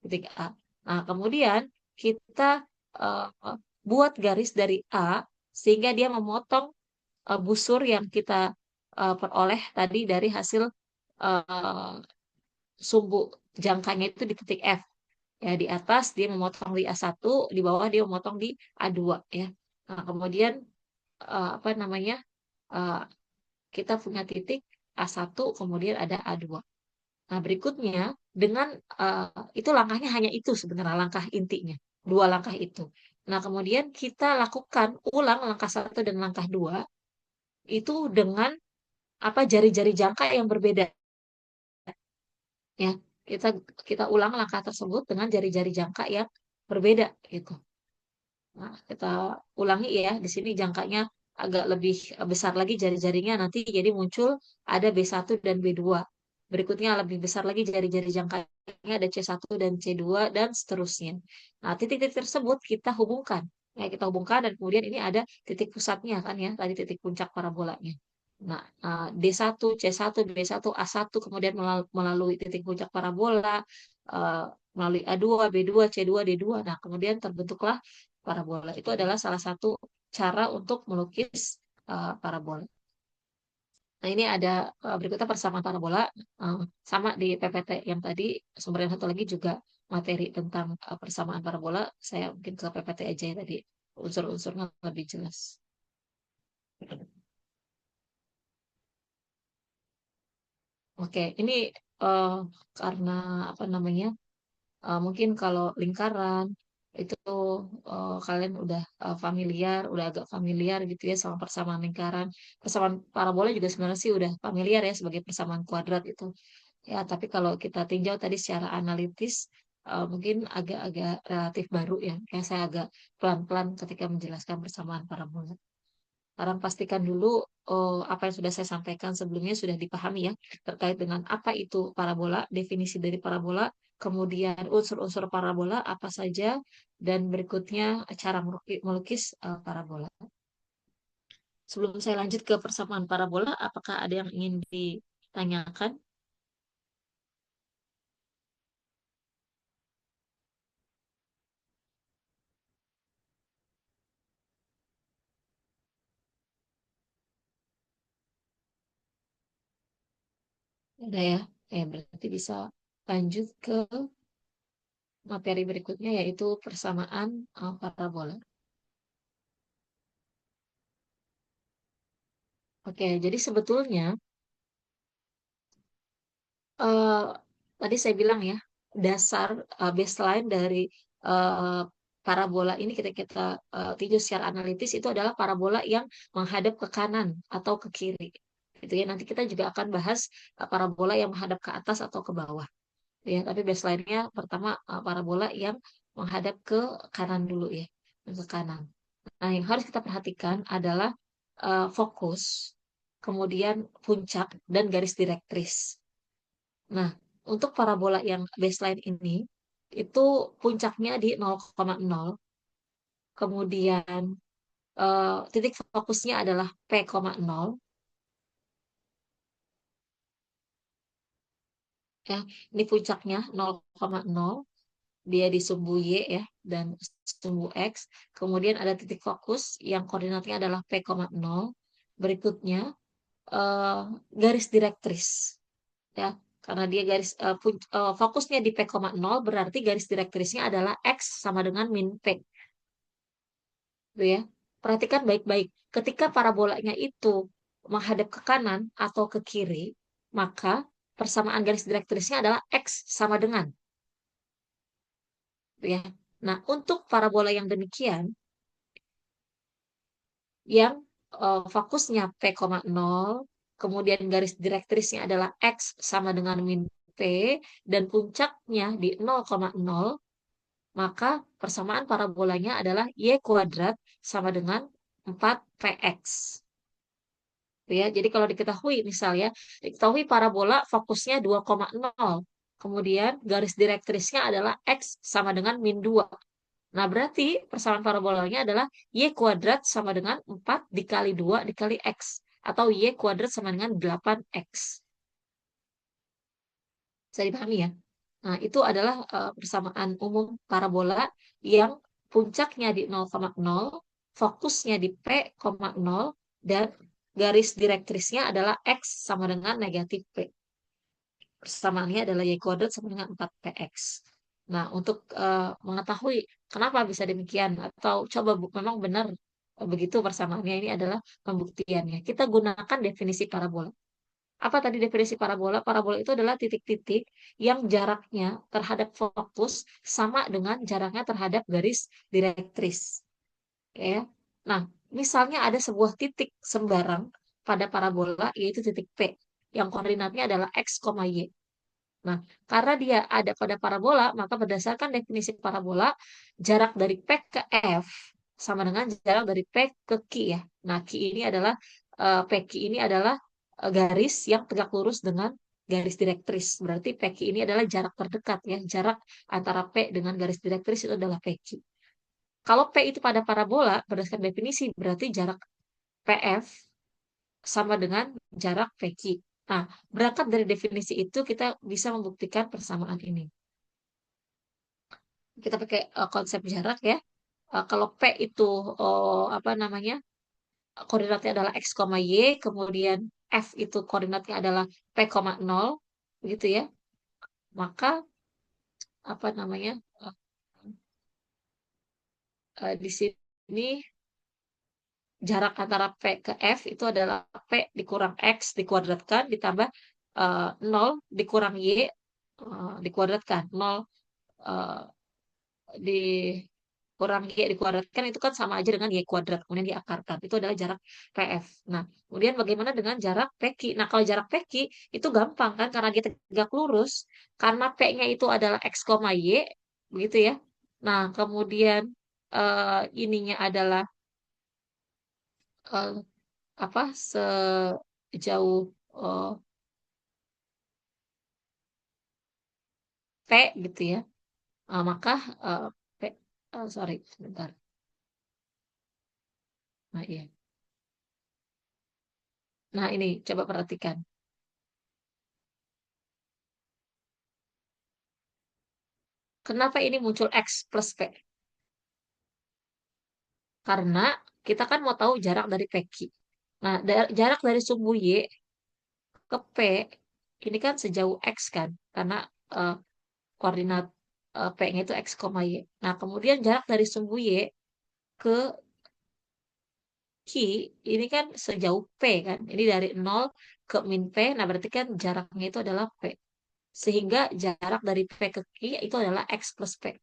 Titik A. Nah, kemudian kita uh, buat garis dari A sehingga dia memotong busur yang kita peroleh tadi dari hasil uh, sumbu jangkanya itu di titik F. Ya, di atas dia memotong di A1, di bawah dia memotong di A2 ya. Nah, kemudian apa namanya? uh, kita punya titik A1, kemudian ada A2. Nah, berikutnya dengan itu langkahnya hanya itu sebenarnya langkah intinya, 2 langkah itu. Nah, kemudian kita lakukan ulang langkah 1 dan langkah 2 itu dengan jari-jari jangka yang berbeda ya. Kita kita ulang langkah tersebut dengan jari-jari jangka yang berbeda gitu. Nah, kita ulangi ya, di sini jangkanya agak lebih besar lagi jari-jarinya nanti jadi muncul ada B1 dan B2. Berikutnya lebih besar lagi jari-jari jangkanya ada C1 dan C2 dan seterusnya. Nah, titik-titik tersebut kita hubungkan. Ya, kita hubungkan dan kemudian ini ada titik pusatnya kan ya, tadi titik puncak parabolanya. Nah, D1, C1, B1, A1 kemudian melalui titik puncak parabola, eh, melalui A2, B2, C2, D2. Nah, kemudian terbentuklah parabola. Itu adalah salah satu cara untuk melukis parabola. Nah, ini ada berikutnya persamaan parabola. Sama di PPT yang tadi, sumber yang satu lagi juga materi tentang persamaan parabola. Saya mungkin ke PPT aja ya tadi. Unsur-unsurnya lebih jelas. Oke, ini eh, karena apa namanya? Mungkin kalau lingkaran itu kalian udah udah agak familiar gitu ya sama persamaan lingkaran. Persamaan parabola juga sebenarnya sih udah familiar ya sebagai persamaan kuadrat itu. Ya, tapi kalau kita tinjau tadi secara analitis mungkin agak-agak relatif baru ya. Kayak saya agak pelan-pelan ketika menjelaskan persamaan parabola. Sekarang pastikan dulu apa yang sudah saya sampaikan sebelumnya sudah dipahami ya terkait dengan apa itu parabola, definisi dari parabola, kemudian unsur-unsur parabola apa saja, dan berikutnya cara melukis parabola. Sebelum saya lanjut ke persamaan parabola, apakah ada yang ingin ditanyakan? Ada ya? Berarti bisa lanjut ke materi berikutnya yaitu persamaan parabola. Oke, jadi sebetulnya eh, tadi saya bilang ya, dasar baseline dari eh, parabola ini kita tinjau secara analitis itu adalah parabola yang menghadap ke kanan atau ke kiri. Gitu ya. Nanti kita juga akan bahas parabola yang menghadap ke atas atau ke bawah. Ya, tapi baseline-nya pertama parabola yang menghadap ke kanan dulu ya, ke kanan. Nah, yang harus kita perhatikan adalah fokus, kemudian puncak dan garis direktris. Nah, untuk parabola yang baseline ini, itu puncaknya di 0,0, kemudian titik fokusnya adalah P,0, ya. Ini puncaknya 0,0, dia di sumbu Y ya, dan sumbu X. Kemudian ada titik fokus yang koordinatnya adalah P, 0. Berikutnya eh, garis direktris. Ya, karena dia fokusnya di P, 0, berarti garis direktrisnya adalah X sama dengan min P. Gitu ya. Perhatikan baik-baik. Ketika parabolanya itu menghadap ke kanan atau ke kiri, maka persamaan garis direktrisnya adalah X sama dengan. Gitu ya. Nah, untuk parabola yang demikian, yang fokusnya P, 0, kemudian garis direktrisnya adalah X sama dengan min P, dan puncaknya di 0,0, maka persamaan parabolanya adalah Y kuadrat sama dengan 4PX. Ya, jadi kalau diketahui parabola fokusnya 2,0, kemudian garis direktrisnya adalah X sama dengan min 2. Nah, berarti persamaan parabolanya adalah Y kuadrat sama dengan 4 dikali 2 dikali X. Atau Y kuadrat sama dengan 8X. Bisa dipahami ya? Nah, itu adalah persamaan umum parabola yang puncaknya di 0,0, fokusnya di P, 0, dan garis direktrisnya adalah X sama dengan negatif P. Persamaannya adalah Y kuadrat sama dengan 4PX. Nah, untuk mengetahui kenapa bisa demikian, atau coba memang benar begitu persamaannya, ini adalah pembuktiannya. Kita gunakan definisi parabola. Apa tadi definisi parabola? Parabola itu adalah titik-titik yang jaraknya terhadap fokus sama dengan jaraknya terhadap garis direktris. Ya. Nah, misalnya ada sebuah titik sembarang pada parabola, yaitu titik P, yang koordinatnya adalah X, Y. Nah, karena dia ada pada parabola, maka berdasarkan definisi parabola, jarak dari P ke F sama dengan jarak dari P ke Q ya. Nah, PQ ini adalah garis yang tegak lurus dengan garis direktris. Berarti PQ ini adalah jarak terdekat ya. Jarak antara P dengan garis direktris itu adalah PQ. Kalau P itu pada parabola, berdasarkan definisi, berarti jarak PF sama dengan jarak PQ. Nah, berangkat dari definisi itu, kita bisa membuktikan persamaan ini. Kita pakai konsep jarak ya. Kalau P itu apa namanya, koordinatnya adalah X, Y, kemudian F itu koordinatnya adalah P, 0, gitu ya. Maka apa namanya, di sini jarak antara P ke F itu adalah P dikurang X dikuadratkan ditambah 0 dikurang Y dikuadratkan. 0 eh, dikurang Y dikuadratkan itu kan sama aja dengan Y kuadrat, kemudian diakarkan. Itu adalah jarak PF. Nah, kemudian bagaimana dengan jarak PQ? Nah, kalau jarak PQ itu gampang kan, karena dia tegak lurus, karena P-nya itu adalah X, Y, begitu ya. Nah, kemudian ininya adalah eh, apa sejauh P gitu ya. Maka P, sorry sebentar. Nah, iya. Nah, ini coba perhatikan. Kenapa ini muncul X plus P? Karena kita kan mau tahu jarak dari PQ. Nah, jarak dari sumbu Y ke P ini kan sejauh X kan, karena eh, koordinat P-nya itu X, Y. Nah, kemudian jarak dari sumbu Y ke Q ini kan sejauh P kan. Ini dari 0 ke min P, nah berarti kan jaraknya itu adalah P. Sehingga jarak dari P ke Q itu adalah X plus P.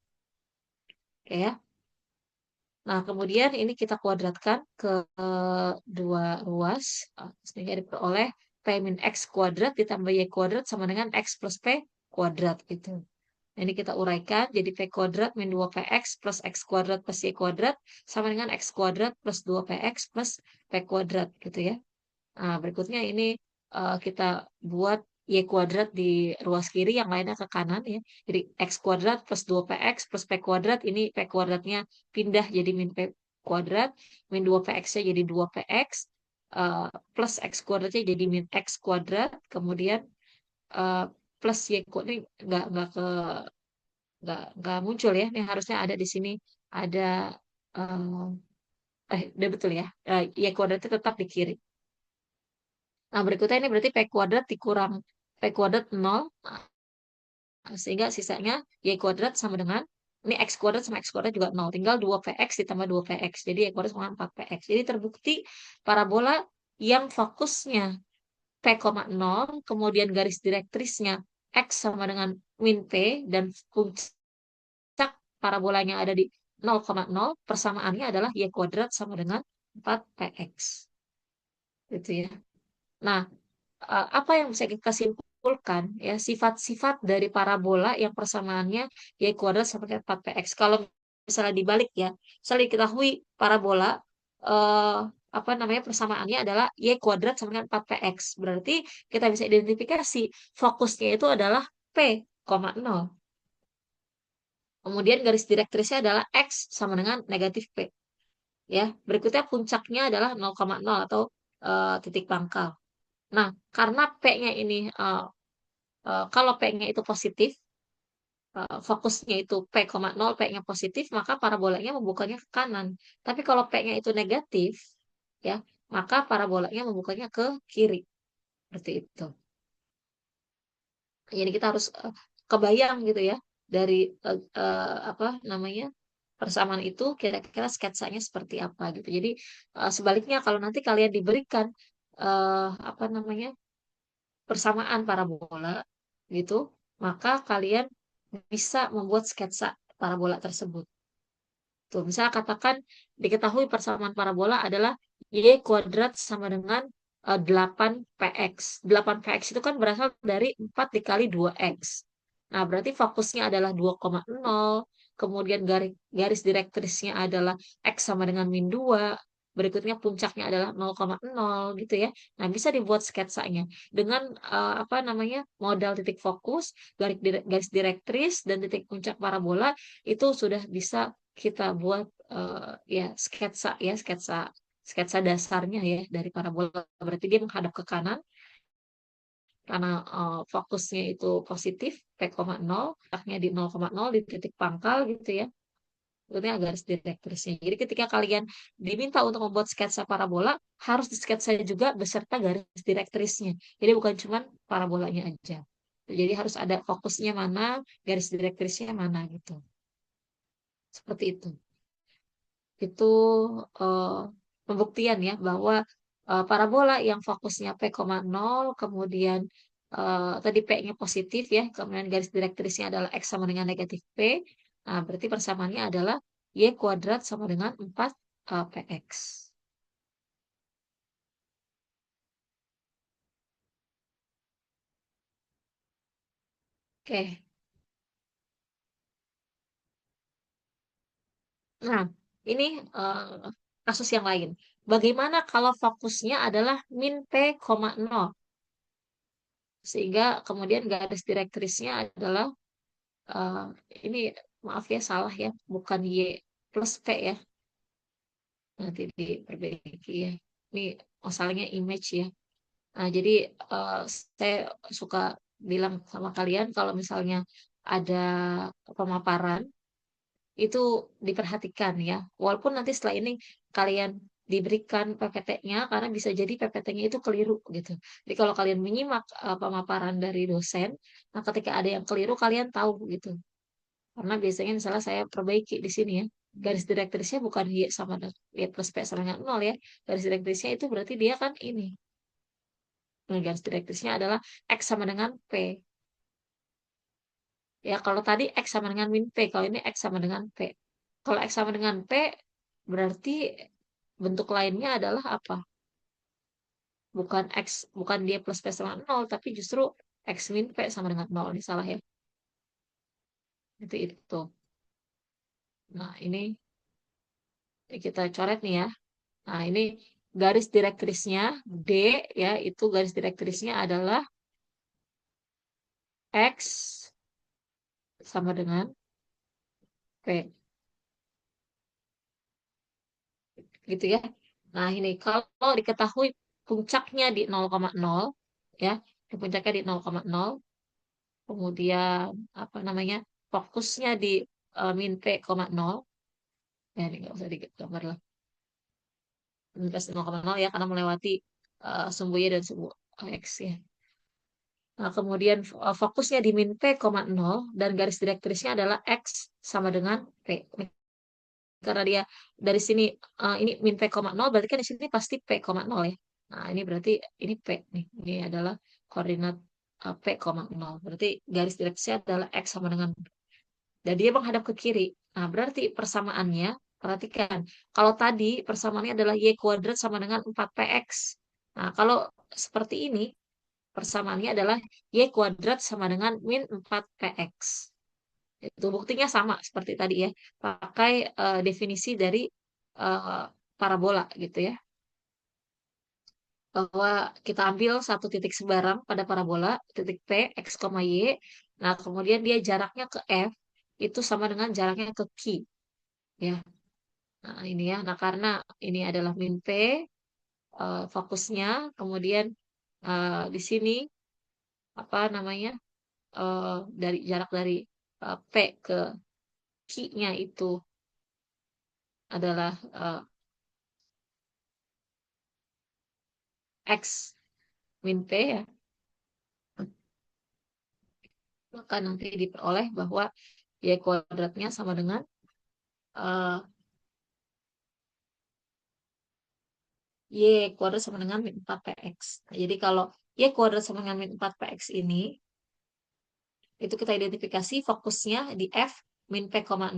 Ya. Nah, kemudian ini kita kuadratkan ke dua ruas, sehingga diperoleh P min X kuadrat ditambah Y kuadrat sama dengan X plus P kuadrat gitu. Nah, ini kita uraikan jadi P kuadrat min 2PX plus X kuadrat plus Y kuadrat sama dengan X kuadrat plus 2PX plus P kuadrat gitu ya. Nah, berikutnya ini kita buat Y kuadrat di ruas kiri, yang lainnya ke kanan ya. Jadi X kuadrat plus 2PX plus P kuadrat, ini P kuadratnya pindah jadi min P kuadrat, min 2PX-nya jadi 2PX, plus X kuadratnya jadi min X kuadrat, kemudian plus Y kuadrat, ini nggak nggak muncul ya. Ini harusnya ada di sini, ada udah betul ya. Y kuadratnya tetap di kiri. Nah, berikutnya ini berarti P kuadrat dikurang P kuadrat 0, sehingga sisanya Y kuadrat sama dengan, ini X kuadrat sama X kuadrat juga 0. Tinggal 2PX ditambah 2PX. Jadi Y kuadrat sama 4PX. Jadi terbukti parabola yang fokusnya P,0, kemudian garis direktrisnya X sama dengan min P, dan puncak parabolanya ada di 0,0, persamaannya adalah Y kuadrat sama dengan 4PX. Gitu ya. Nah, apa yang bisa kita simpulkan ya, sifat-sifat dari parabola yang persamaannya Y kuadrat sama dengan 4PX. Kalau misalnya dibalik ya, misalnya diketahui parabola eh, apa namanya, persamaannya adalah Y kuadrat sama dengan 4PX. Berarti kita bisa identifikasi fokusnya itu adalah P,0. Kemudian garis direktrisnya adalah X sama dengan negatif P. Ya, berikutnya puncaknya adalah 0,0 atau titik pangkal. Nah, karena P-nya ini kalau P-nya itu positif, fokusnya itu P,0, P-nya positif, maka parabolanya membukanya ke kanan. Tapi kalau P-nya itu negatif, ya, maka parabolanya membukanya ke kiri. Seperti itu. Jadi kita harus kebayang gitu ya, dari apa namanya, persamaan itu kira-kira sketsanya seperti apa gitu. Jadi sebaliknya kalau nanti kalian diberikan apa namanya, persamaan parabola gitu, maka kalian bisa membuat sketsa parabola tersebut. Tuh, misalnya katakan diketahui persamaan parabola adalah Y kuadrat sama dengan 8PX. 8PX itu kan berasal dari 4 dikali 2X. Nah, berarti fokusnya adalah 2,0, kemudian garis direktrisnya adalah X sama dengan min 2, berikutnya puncaknya adalah 0,0 gitu ya. Nah, bisa dibuat sketsanya dengan apa namanya, modal titik fokus, garis direktris, dan titik puncak parabola, itu sudah bisa kita buat ya sketsa dasarnya ya dari parabola. Berarti dia menghadap ke kanan karena fokusnya itu positif P,0, letaknya di 0,0 di titik pangkal gitu ya. Itu garis direktrisnya. Jadi ketika kalian diminta untuk membuat sketsa parabola, harus disketsa juga beserta garis direktrisnya. Jadi bukan cuma parabolanya aja. Jadi harus ada fokusnya mana, garis direktrisnya mana gitu. Seperti itu. Itu eh, pembuktian ya bahwa parabola yang fokusnya P,0, kemudian tadi P-nya positif ya, kemudian garis direktrisnya adalah X sama dengan negatif P. Nah, berarti persamaannya adalah Y kuadrat sama dengan 4 PX. Oke. Nah, ini kasus yang lain. Bagaimana kalau fokusnya adalah min P,0, sehingga kemudian garis direktrisnya adalah eh, ini, maaf ya, salah ya, bukan Y plus P ya, nanti diperbaiki ya. Ini masalahnya image ya. Nah, jadi eh, saya suka bilang sama kalian kalau misalnya ada pemaparan itu diperhatikan ya. Walaupun nanti setelah ini kalian diberikan PPT-nya, karena bisa jadi PPT-nya itu keliru gitu. Jadi kalau kalian menyimak pemaparan dari dosen, nah ketika ada yang keliru kalian tahu gitu. Karena biasanya misalnya saya perbaiki di sini ya, garis direktrisnya bukan Y sama dengan Y plus P sama dengan 0 ya. Garis direktrisnya itu berarti dia kan ini. Nah, garis direktrisnya adalah X sama dengan P. Ya, kalau tadi X sama dengan min P, kalau ini X sama dengan P. Kalau X sama dengan P, berarti bentuk lainnya adalah apa? Bukan X, bukan dia plus P sama 0, tapi justru X min P sama dengan 0. Ini salah ya. Itu. Nah, ini kita coret nih ya. Nah, ini garis direktrisnya D ya, itu garis direktrisnya adalah X sama dengan P. Gitu ya. Nah, ini kalau diketahui puncaknya di 0,0 ya, puncaknya di 0,0, kemudian apa namanya? fokusnya di min P, 0. Ya, ini nggak usah digambar lah. Min plus 0,0 ya, karena melewati sumbu Y dan sumbu X ya. Nah, kemudian fokusnya di min P, 0 dan garis direktrisnya adalah X sama dengan P. Karena dia dari sini ini min P, 0 berarti kan di sini pasti P, 0 ya. Nah, ini berarti ini P nih. Ini adalah koordinat P, 0. Berarti garis direktisnya adalah X sama dengan, dan dia menghadap ke kiri. Nah, berarti persamaannya, perhatikan, kalau tadi persamaannya adalah Y kuadrat sama dengan 4PX. Nah, kalau seperti ini, persamaannya adalah Y kuadrat sama dengan min 4PX. Itu buktinya sama seperti tadi ya, pakai definisi dari eh, parabola gitu ya, bahwa kita ambil satu titik sebarang pada parabola, titik P, X, Y. Nah, kemudian dia jaraknya ke F, itu sama dengan jaraknya ke Q. Ya, nah ini ya. Nah, karena ini adalah min P, fokusnya, kemudian di sini apa namanya, eh, dari jarak dari P ke Q-nya itu adalah X min P ya, maka nanti diperoleh bahwa Y kuadratnya sama dengan eh, Y kuadrat sama dengan min 4PX. Nah, jadi kalau Y kuadrat sama dengan min 4PX ini, itu kita identifikasi fokusnya di F min P, 0,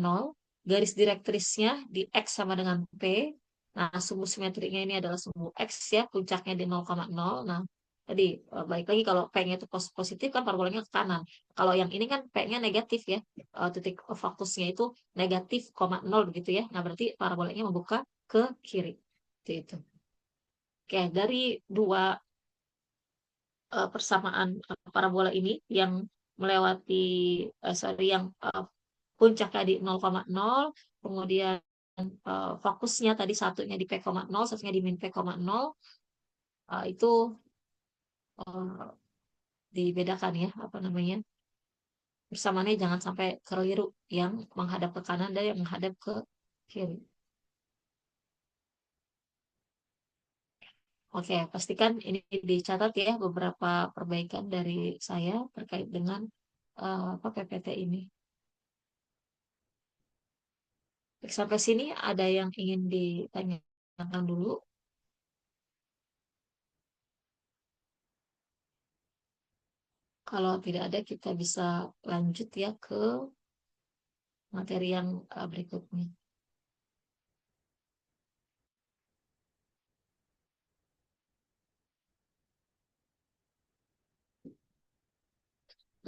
garis direktrisnya di X sama dengan P. Nah, sumbu simetriknya ini adalah sumbu X ya, puncaknya di 0,0. Nah, tadi balik lagi kalau P-nya itu positif kan parabolanya ke kanan. Kalau yang ini kan P-nya negatif ya, titik fokusnya itu negatif, 0 begitu ya. Nah, berarti parabolanya membuka ke kiri. Itu. Oke, dari dua persamaan parabola ini yang melewati sorry yang puncaknya di 0,0, kemudian fokusnya tadi satunya di P, 0, satunya di min P, 0, itu uh, dibedakan ya, apa namanya, persamaannya jangan sampai keliru, yang menghadap ke kanan dan yang menghadap ke kiri. Oke, pastikan ini dicatat ya beberapa perbaikan dari saya terkait dengan apa PPT ini. Sampai sini ada yang ingin ditanyakan dulu? Kalau tidak ada, kita bisa lanjut ya ke materi yang berikutnya.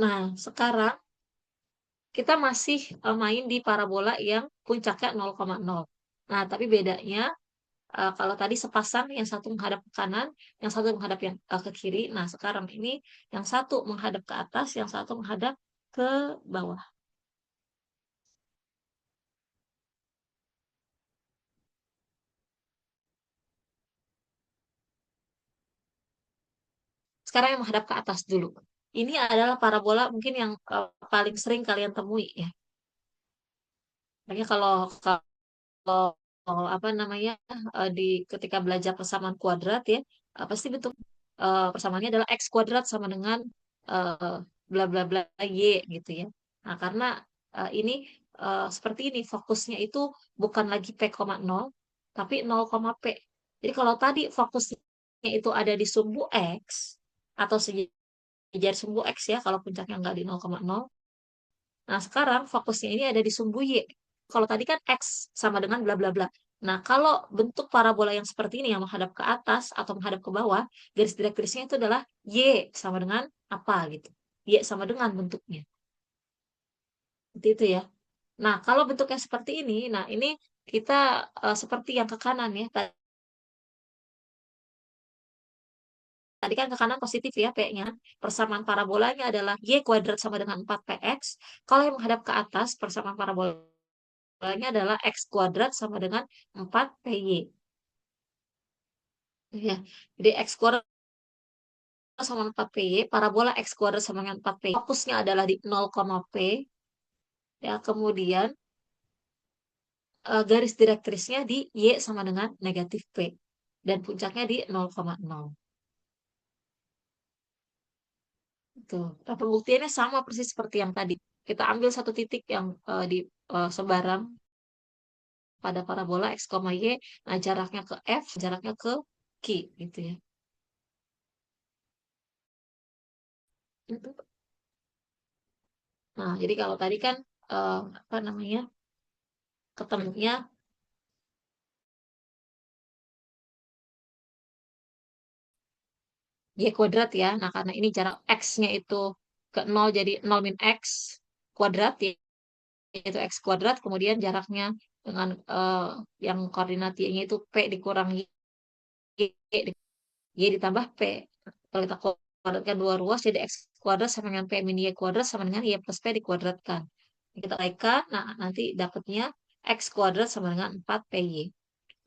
Nah, sekarang kita masih main di parabola yang puncaknya 0,0. Nah, tapi bedanya kalau tadi sepasang, yang satu menghadap ke kanan, yang satu menghadap yang ke kiri. Nah, sekarang ini yang satu menghadap ke atas, yang satu menghadap ke bawah. Sekarang yang menghadap ke atas dulu. Ini adalah parabola mungkin yang paling sering kalian temui ya. Makanya kalau apa namanya, di ketika belajar persamaan kuadrat ya, pasti bentuk persamaannya adalah X kuadrat sama dengan eh, bla bla bla Y gitu ya. Nah, karena ini seperti ini, fokusnya itu bukan lagi P, 0, tapi 0, P. Jadi kalau tadi fokusnya itu ada di sumbu X atau sejajar sumbu X ya, kalau puncaknya nggak di 0,0. Nah, sekarang fokusnya ini ada di sumbu Y. Kalau tadi kan X sama dengan bla bla bla. Nah, kalau bentuk parabola yang seperti ini yang menghadap ke atas atau menghadap ke bawah, garis direktrisnya itu adalah Y sama dengan apa gitu. Y sama dengan bentuknya. Seperti itu ya. Nah, kalau bentuknya seperti ini, nah ini kita seperti yang ke kanan ya. Tadi kan ke kanan positif ya P-nya. Persamaan parabolanya adalah Y kuadrat sama dengan 4PX. Kalau yang menghadap ke atas, persamaan parabolanya adalah X kuadrat sama dengan 4PY. Ya, jadi X kuadrat sama 4PY, parabola X kuadrat sama dengan 4PY. Fokusnya adalah di 0, P. Ya, kemudian garis direktrisnya di Y sama dengan negatif P. Dan puncaknya di 0,0. Tuh. Nah, pembuktiannya sama persis seperti yang tadi. Kita ambil satu titik yang di sebarang pada parabola X, Y. Nah, jaraknya ke F, jaraknya ke Q, gitu ya. Gitu. Nah, jadi kalau tadi kan apa namanya, ketemunya Y kuadrat ya. Nah, karena ini jarak X-nya itu ke 0, jadi 0 min X kuadrat, yaitu X kuadrat. Kemudian jaraknya dengan yang koordinat Y-nya itu P dikurang Y ditambah P. Kalau kita kuadratkan dua ruas, jadi X kuadrat sama dengan P min Y kuadrat sama dengan Y plus P dikuadratkan. Kita kalikan, nah nanti dapatnya X kuadrat sama dengan 4PY.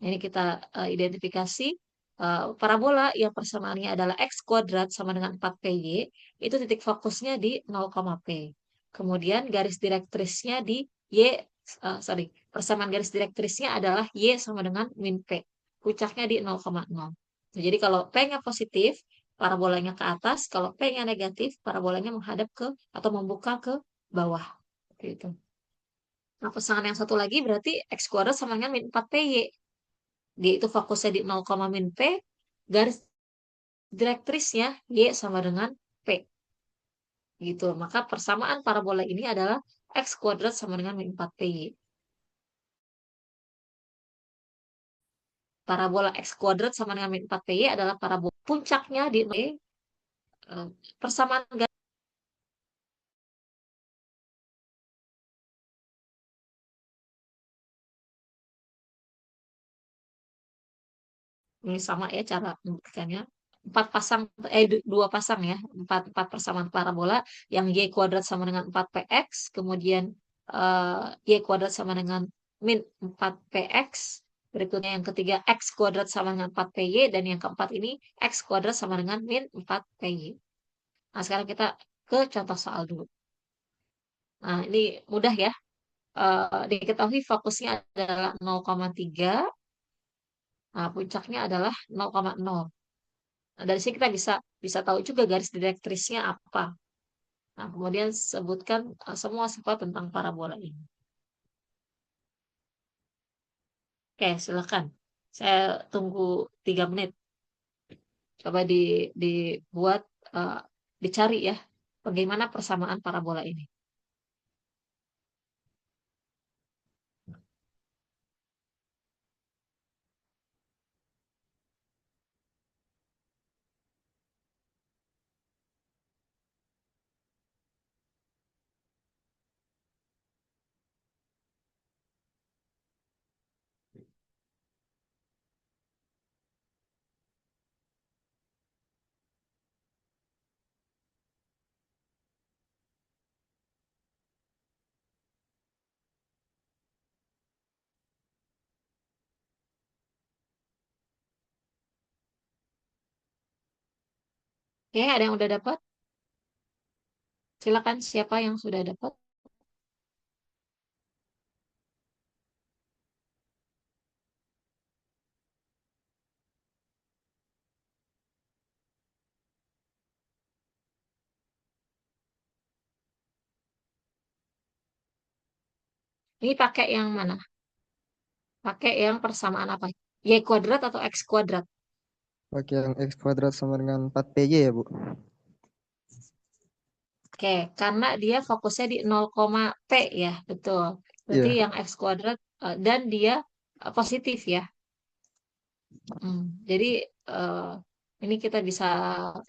Ini kita identifikasi parabola yang persamaannya adalah X kuadrat sama dengan 4PY, itu titik fokusnya di 0, P. Kemudian garis direktrisnya di persamaan garis direktrisnya adalah Y sama dengan min P. Puncaknya di 0,0. Jadi kalau P-nya positif, parabolanya ke atas. Kalau P-nya negatif, parabolanya menghadap ke atau membuka ke bawah. Gitu. Nah, pasangan yang satu lagi berarti X kuadrat sama dengan min 4PY. Dia itu fokusnya di 0, min P, garis direktrisnya Y sama dengan P. Gitu. Maka persamaan parabola ini adalah X kuadrat sama dengan min 4PY. Parabola X kuadrat sama dengan min 4PY adalah parabola puncaknya di persamaan garis. Ini sama ya cara membuktikannya. Dua pasang ya, empat persamaan parabola yang Y kuadrat sama dengan 4PX, kemudian Y kuadrat sama dengan min 4PX, berikutnya yang ketiga X kuadrat sama dengan 4PY, dan yang keempat ini X kuadrat sama dengan min 4PY. Nah, sekarang kita ke contoh soal dulu. Nah, ini mudah ya. Diketahui fokusnya adalah 0,3, nah, puncaknya adalah 0,0. Nah, dari sini kita bisa tahu juga garis direktrisnya apa. Nah, kemudian sebutkan semua sifat tentang parabola ini. Oke, silakan. Saya tunggu 3 menit. Coba dibuat, eh, dicari ya, bagaimana persamaan parabola ini. Oke, ada yang udah dapat? Silakan, siapa yang sudah dapat? Ini pakai yang mana? Pakai yang persamaan apa? Y kuadrat atau X kuadrat? Pakai yang X kuadrat sama dengan 4PY ya, Bu? Oke, karena dia fokusnya di 0, P ya, betul. Berarti Iya. yang X kuadrat dan dia positif ya. Jadi eh, ini kita bisa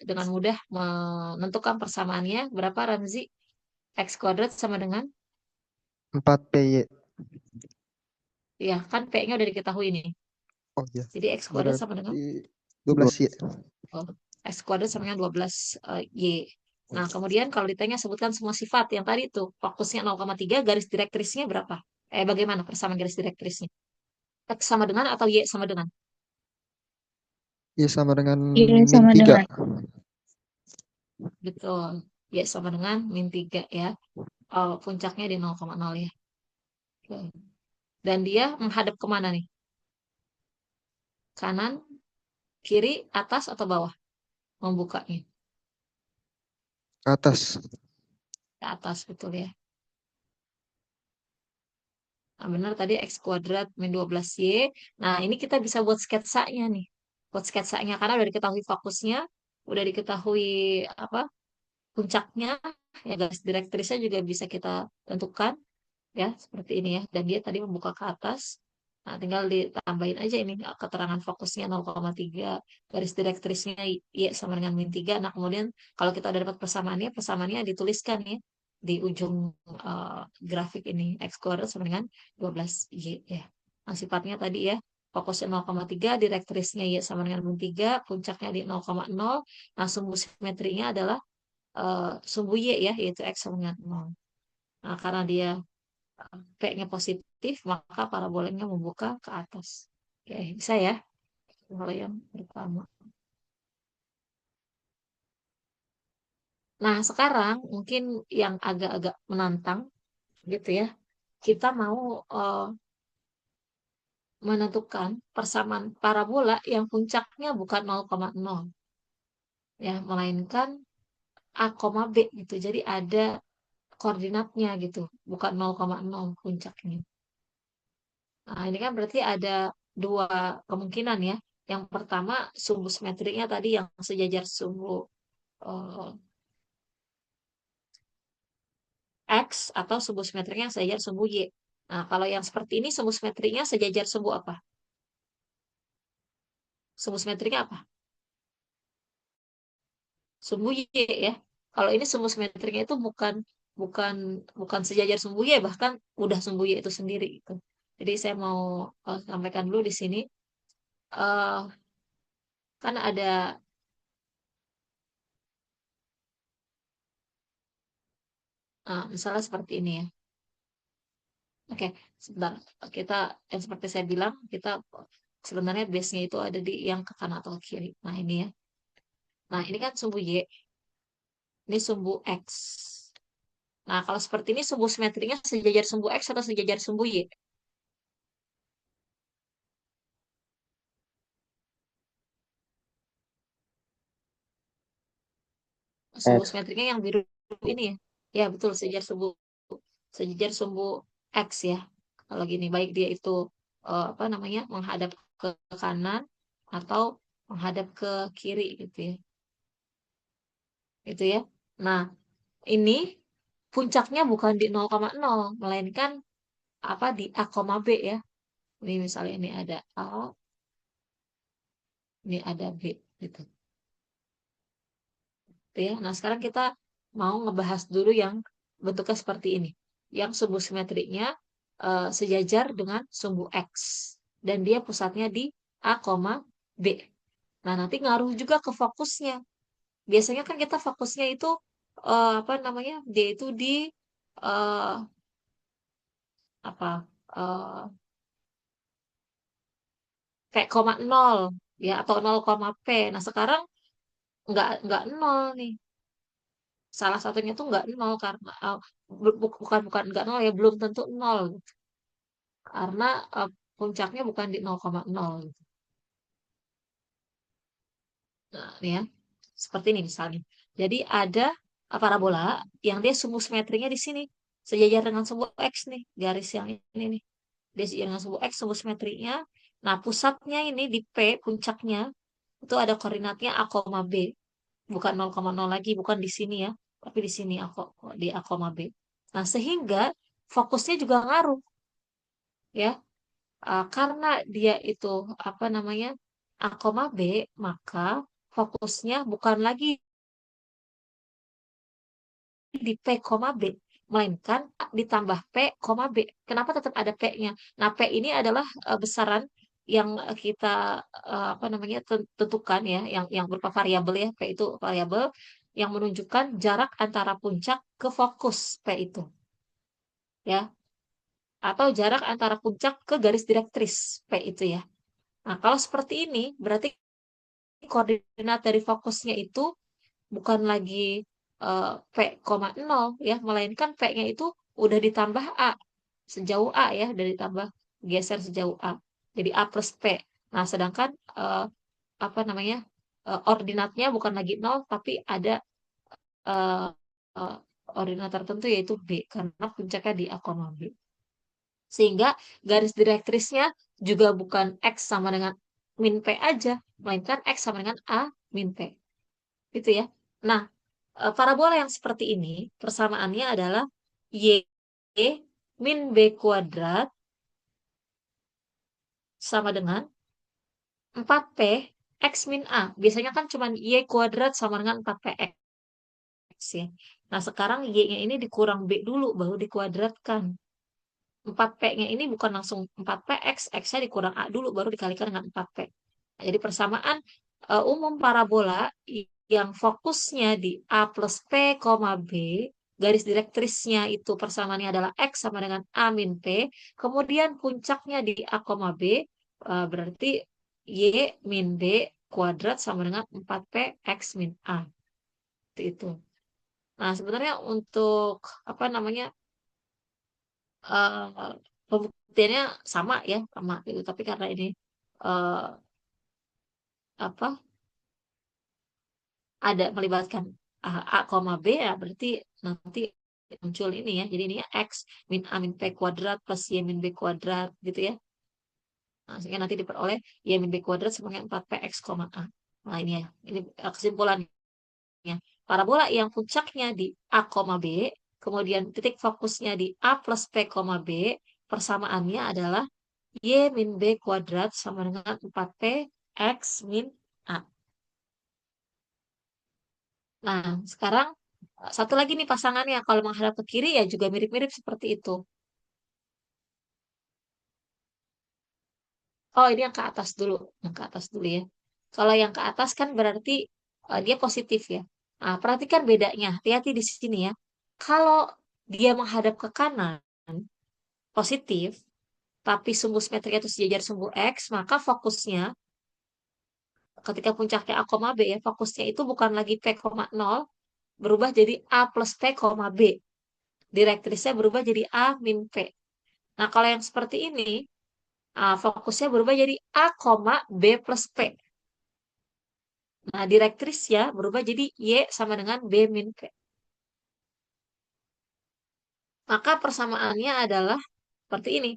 dengan mudah menentukan persamaannya berapa, Ramzi? X kuadrat sama dengan, 4PY. ya kan P-nya udah diketahui nih. Oh iya. Jadi X kuadrat sama dengan, Berarti 12Y. oh, X kuadrat sama dengan 12 Y. Nah, kemudian kalau ditanya sebutkan semua sifat yang tadi itu, fokusnya 0,3, garis direktrisnya berapa? Bagaimana persamaan garis direktrisnya? X sama dengan atau Y sama dengan? Y sama dengan Iya, min sama 3. dengan. Betul. Y sama dengan min 3 ya. puncaknya di 0,0 ya. Oke. Dan dia menghadap kemana nih? Kanan, kiri, atas, atau bawah? Membukanya Ke atas. ke atas, betul ya. Nah, benar tadi X kuadrat min 12Y. Nah, ini kita bisa buat sketsanya nih. Buat sketsanya, karena udah diketahui fokusnya, udah diketahui apa puncaknya, ya garis direktrisnya juga bisa kita tentukan, ya seperti ini ya. Dan dia tadi membuka ke atas. Nah, tinggal ditambahin aja ini keterangan fokusnya 0,3, garis direktrisnya Y sama dengan min 3. Nah, kemudian kalau kita udah dapat persamaannya dituliskan ya di ujung eh, grafik ini X kuadrat sama dengan 12Y ya. Nah, sifatnya tadi ya, fokusnya 0,3, direktrisnya Y sama dengan min 3, puncaknya di 0,0. Nah, sumbu simetrinya adalah sumbu Y ya, yaitu X sama dengan 0. Nah, karena dia P-nya positif, maka parabolanya membuka ke atas. Oke, bisa ya? Kalau yang pertama. Nah, sekarang mungkin yang agak-agak menantang gitu ya. Kita mau eh, menentukan persamaan parabola yang puncaknya bukan 0,0 ya, melainkan A, B gitu. Jadi ada koordinatnya gitu, bukan 0,0 puncaknya. Nah, ini kan berarti ada dua kemungkinan ya. Yang pertama, sumbu simetriknya tadi yang sejajar sumbu eh, X, atau sumbu simetriknya yang sejajar sumbu Y. Nah, kalau yang seperti ini sumbu simetriknya sejajar sumbu apa? Sumbu simetriknya apa? Sumbu Y ya. Kalau ini sumbu simetriknya itu bukan bukan bukan sejajar sumbu Y, bahkan udah sumbu Y itu sendiri gitu. Jadi saya mau sampaikan dulu di sini. eh kan ada misalnya seperti ini ya. Oke, sebentar. Kita yang seperti saya bilang, kita sebenarnya base-nya itu ada di yang ke kanan atau ke kiri. Nah, ini ya. Nah, ini kan sumbu Y, ini sumbu X. Nah, kalau seperti ini sumbu simetrinya sejajar sumbu X atau sejajar sumbu Y? Sumbu X. simetrinya yang biru ini ya. Ya, betul, sejajar sumbu X ya. Kalau gini, baik dia itu apa namanya? Menghadap ke kanan atau menghadap ke kiri gitu ya. Gitu ya. Nah, ini puncaknya bukan di 0,0, melainkan apa di A, B ya. Ini misalnya ini ada A, ini ada B gitu. Gitu ya. Nah, sekarang kita mau ngebahas dulu yang bentuknya seperti ini. Yang sumbu simetriknya sejajar dengan sumbu X. Dan dia pusatnya di A, B. Nah, nanti ngaruh juga ke fokusnya. Biasanya kan kita fokusnya itu apa namanya? Dia itu di eh, apa? eh, kayak koma nol ya, atau 0, P. Nah, sekarang nggak nol nih. Salah satunya tuh nggak nol karena bukan nggak nol ya, belum tentu nol gitu. Karena puncaknya bukan di 0,0 gitu. Nah, ini ya. Seperti ini misalnya. Jadi ada parabola yang dia sumbu simetrinya di sini sejajar dengan sumbu X nih, garis yang ini nih. Dia sejajar dengan sumbu X, sumbu simetrinya. Nah, pusatnya ini di P, puncaknya itu ada koordinatnya A, B. Bukan 0,0 lagi, bukan di sini ya, tapi di sini aku di A, B. Nah, sehingga fokusnya juga ngaruh ya. Karena dia itu apa namanya A, B, maka fokusnya bukan lagi di P, B, melainkan ditambah P, B. Kenapa tetap ada P-nya? Nah, P ini adalah besaran yang kita apa namanya tentukan ya, yang berupa variabel ya. P itu variabel yang menunjukkan jarak antara puncak ke fokus P itu ya, atau jarak antara puncak ke garis direktris P itu ya. Nah, kalau seperti ini berarti koordinat dari fokusnya itu bukan lagi P, 0 ya, melainkan P-nya itu udah ditambah A, sejauh A ya, udah ditambah geser sejauh A. Jadi A plus P. Nah, sedangkan apa namanya, ordinatnya bukan lagi 0, tapi ada eh, eh, ordinat tertentu yaitu B, karena puncaknya di A, B. Sehingga garis direktrisnya juga bukan X sama dengan min P aja, melainkan X sama dengan A min P. Gitu ya. Nah, parabola yang seperti ini, persamaannya adalah Y min B kuadrat sama dengan 4P X min A. Biasanya kan cuma Y kuadrat sama dengan 4P X ya. Nah, sekarang Y-nya ini dikurang B dulu, baru dikuadratkan. 4P-nya ini bukan langsung 4PX, X-nya dikurang A dulu, baru dikalikan dengan 4P. Nah, jadi persamaan umum parabola yang fokusnya di A plus P, B, garis direktrisnya itu persamaannya adalah X sama dengan A min P, kemudian puncaknya di A, B, berarti Y min B kuadrat sama dengan 4P X min A. Itu. Nah, sebenarnya untuk apa namanya, pembuktiannya sama ya, sama gitu. Tapi karena ini eh, apa ada melibatkan A, B ya, berarti nanti muncul ini ya. Jadi ini X min A min P kuadrat plus Y min B kuadrat gitu ya. Nah, sehingga nanti diperoleh Y min B kuadrat sama dengan 4P X, A. Nah, ini ya. Ini kesimpulannya. Parabola yang puncaknya di A, B, kemudian titik fokusnya di A plus P, B, persamaannya adalah Y min B kuadrat sama dengan 4P X min A. Nah, sekarang satu lagi nih pasangannya. Kalau menghadap ke kiri ya juga mirip-mirip seperti itu. Oh, ini yang ke atas dulu. Yang ke atas dulu ya. Kalau yang ke atas kan berarti dia positif ya. Nah, perhatikan bedanya. Hati-hati di sini ya. Kalau dia menghadap ke kanan, positif, tapi sumbu simetri itu sejajar sumbu X, maka fokusnya ketika puncaknya A, B ya, fokusnya itu bukan lagi P, 0, berubah jadi A plus P, B. Direktrisnya berubah jadi A min P. Nah, kalau yang seperti ini, fokusnya berubah jadi A, B plus P. Nah, direktrisnya berubah jadi Y sama dengan B min P. Maka persamaannya adalah seperti ini.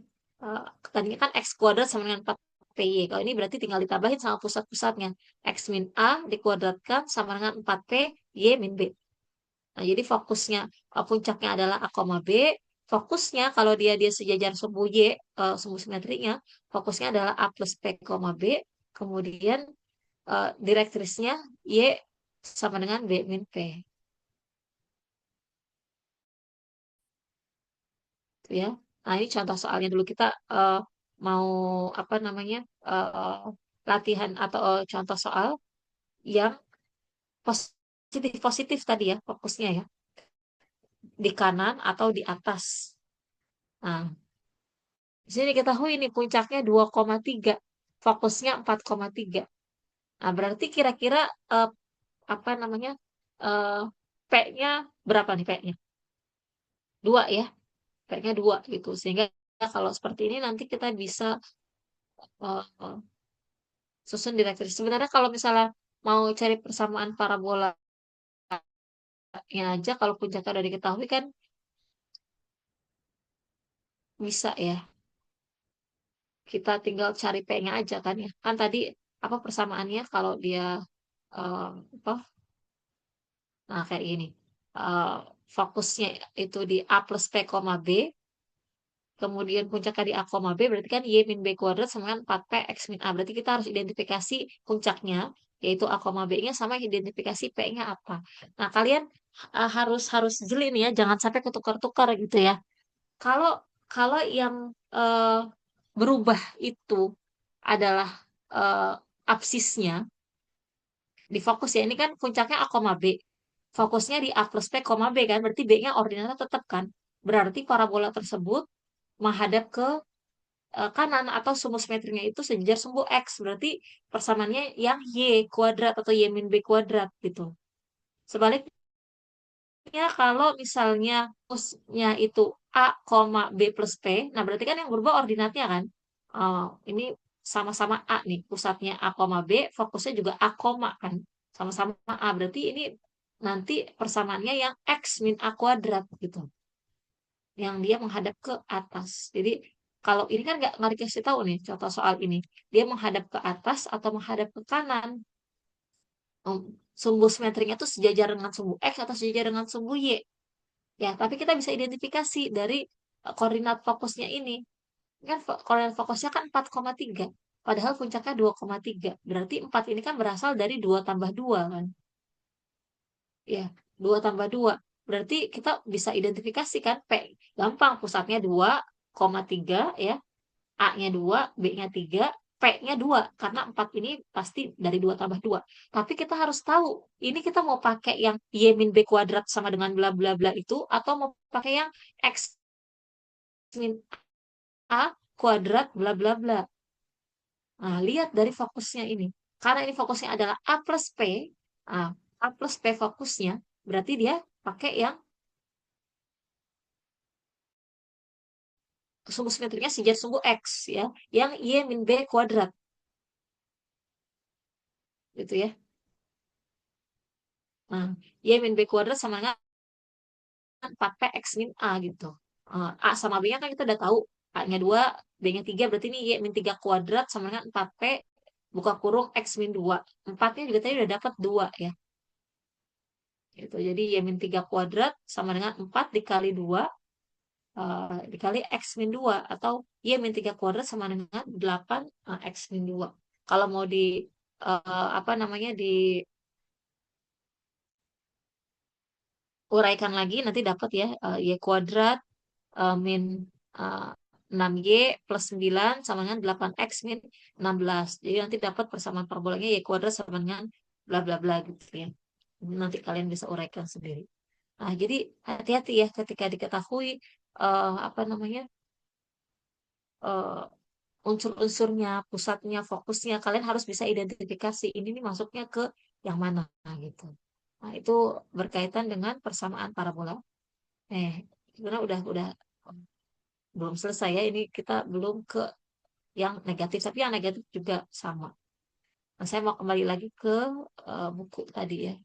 Tadinya kan X kuadrat sama dengan 4PY. Kalau ini berarti tinggal ditambahin sama pusat-pusatnya. X min A dikuadratkan sama dengan 4P Y min B. Nah, jadi fokusnya puncaknya adalah A, B. Fokusnya kalau dia sejajar sumbu Y, sumbu simetrinya, fokusnya adalah A plus P, B. Kemudian direktrisnya Y sama dengan B min P. Gitu ya. Nah, ini contoh soalnya dulu kita mau apa namanya, latihan atau contoh soal yang positif-positif tadi ya, fokusnya ya, di kanan atau di atas. Nah, di sini diketahui ini puncaknya 2,3, fokusnya 4,3. Nah, berarti kira-kira apa namanya, eh, P-nya berapa nih P-nya? 2 ya, P-nya 2 gitu. Sehingga kalau seperti ini nanti kita bisa eh, susun direktris. Sebenarnya kalau misalnya mau cari persamaan parabolanya aja, kalau puncaknya udah diketahui kan bisa ya. Kita tinggal cari P-nya aja kan ya. Kan tadi apa persamaannya kalau dia eh, apa? Nah, kayak gini. Eh, fokusnya itu di A plus P, B, kemudian puncaknya di A, B, berarti kan Y min B kuadrat sama dengan 4P X min A. Berarti kita harus identifikasi puncaknya, yaitu A, B-nya, sama identifikasi P-nya apa. Nah, kalian harus harus jeli nih ya, jangan sampai ketukar-tukar gitu ya. Kalau kalau yang berubah itu adalah eh, absisnya, di fokus ya, ini kan puncaknya A, B. Fokusnya di A plus P, B kan, berarti B-nya ordinatnya tetap kan. Berarti parabola tersebut menghadap ke kanan atau sumbu simetrinya itu sejajar sumbu X. Berarti persamaannya yang Y kuadrat atau Y min B kuadrat gitu. Sebaliknya Ya, kalau misalnya rumusnya itu A, B plus P, nah berarti kan yang berubah ordinatnya kan. Eh, ini sama-sama A nih, pusatnya A, B, fokusnya juga A, kan. Sama-sama A, berarti ini nanti persamaannya yang X min A kuadrat gitu. Yang dia menghadap ke atas. Jadi kalau ini kan nggak dikasih tahu nih contoh soal ini. Dia menghadap ke atas atau menghadap ke kanan. Um, Sumbu simetrinya itu sejajar dengan sumbu X atau sejajar dengan sumbu Y. Ya, tapi kita bisa identifikasi dari koordinat fokusnya ini. Kan koordinat fokusnya kan 4,3. Padahal puncaknya 2,3. Berarti 4 ini kan berasal dari 2 tambah 2 kan. Ya, 2 tambah 2. Berarti kita bisa identifikasi kan P. Gampang, pusatnya 2,3 ya. A-nya 2, B-nya 3, P-nya 2. Karena 4 ini pasti dari 2 tambah 2. Tapi kita harus tahu, ini kita mau pakai yang Y min B kuadrat sama dengan bla bla bla itu, atau mau pakai yang X min A kuadrat bla bla bla. Nah, lihat dari fokusnya ini. Karena ini fokusnya adalah A plus P, nah, A plus P fokusnya, berarti dia pakai yang sumbu simetrinya sejajar sumbu X, ya, yang Y min B kuadrat, gitu ya. Nah, Y min B kuadrat sama dengan 4P X min A gitu. A sama B-nya kan kita udah tahu. A-nya 2, B-nya 3, berarti ini Y min 3 kuadrat sama dengan 4P buka kurung X min 2. 4-nya juga tadi udah dapat 2 ya. Gitu. Jadi Y min 3 kuadrat sama dengan 4 dikali 2 dikali X min 2. Atau Y min 3 kuadrat sama dengan 8 X min 2. Kalau mau di apa namanya diuraikan lagi nanti dapat ya Y kuadrat min eh, 6Y plus 9 sama dengan 8X min 16. Jadi nanti dapat persamaan parabolanya Y kuadrat sama dengan bla bla bla gitu ya. Nanti kalian bisa uraikan sendiri. Nah, jadi hati-hati ya ketika diketahui apa namanya eh, unsur-unsurnya, pusatnya, fokusnya. Kalian harus bisa identifikasi ini nih masuknya ke yang mana gitu. Nah, itu berkaitan dengan persamaan parabola. Sebenarnya udah belum selesai ya. Ini kita belum ke yang negatif, tapi yang negatif juga sama. Nah, saya mau kembali lagi ke buku tadi ya.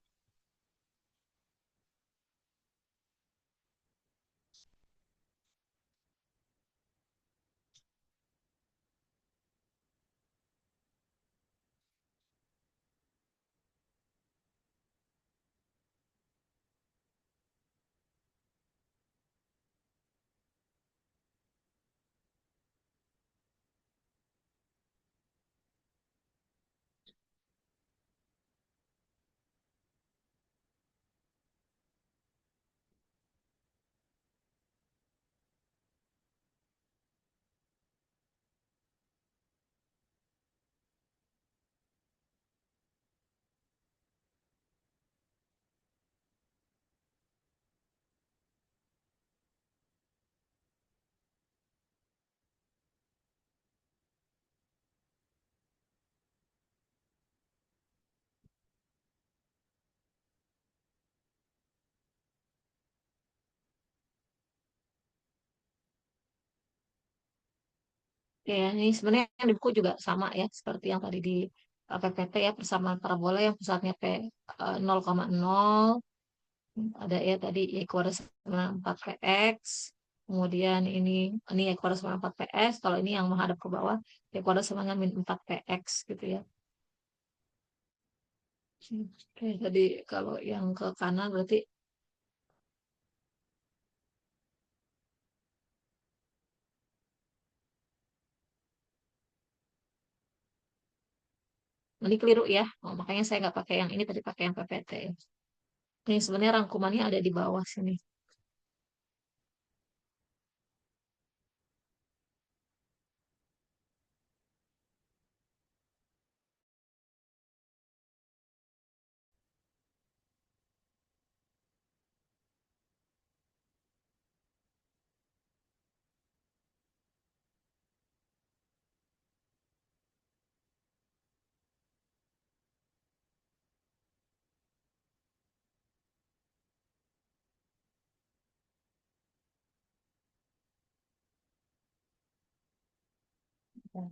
Ya, ini sebenarnya yang di buku juga sama ya, seperti yang tadi di PPT ya, persamaan parabola yang pusatnya P 0,0, ada ya tadi Y kuadrat sama 4PX, kemudian ini Y kuadrat sama 4PS, kalau ini yang menghadap ke bawah, Y kuadrat sama dengan min 4PX gitu ya. Oke, jadi kalau yang ke kanan berarti ini keliru ya. Makanya saya nggak pakai yang ini, tadi pakai yang PPT. Ini sebenarnya rangkumannya ada di bawah sini. Nah,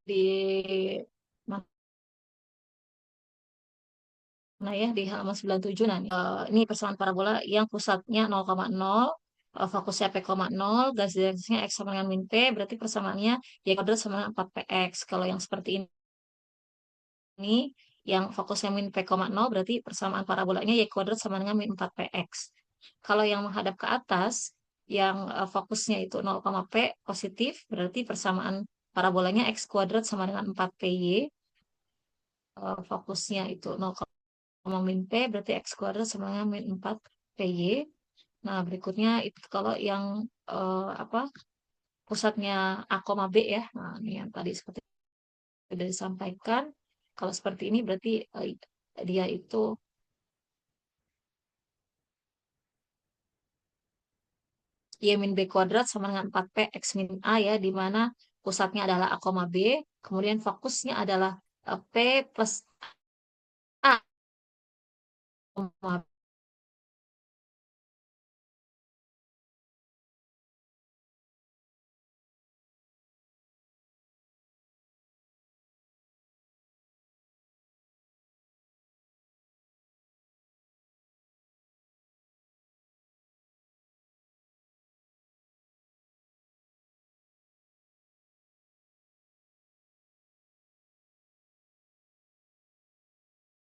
di Nah ya di halaman 97 nah ini persamaan parabola yang pusatnya 0,0, fokusnya P,0, garis-garisnya X sama dengan min P, berarti persamaannya Y kuadrat sama dengan 4PX. Kalau yang seperti ini, yang fokusnya min P,0 berarti persamaan parabolanya Y kuadrat sama dengan min 4PX. Kalau yang menghadap ke atas, yang fokusnya itu 0,P positif, berarti persamaan parabolanya X kuadrat sama dengan 4PY. Fokusnya itu 0, min P berarti X kuadrat sama dengan min 4 PY. Nah, berikutnya itu kalau yang apa pusatnya A, B ya. Nah, ini yang tadi seperti sudah disampaikan. Kalau seperti ini berarti dia itu Y min B kuadrat sama dengan 4P X min A ya, di mana pusatnya adalah A, B, kemudian fokusnya adalah P plus A,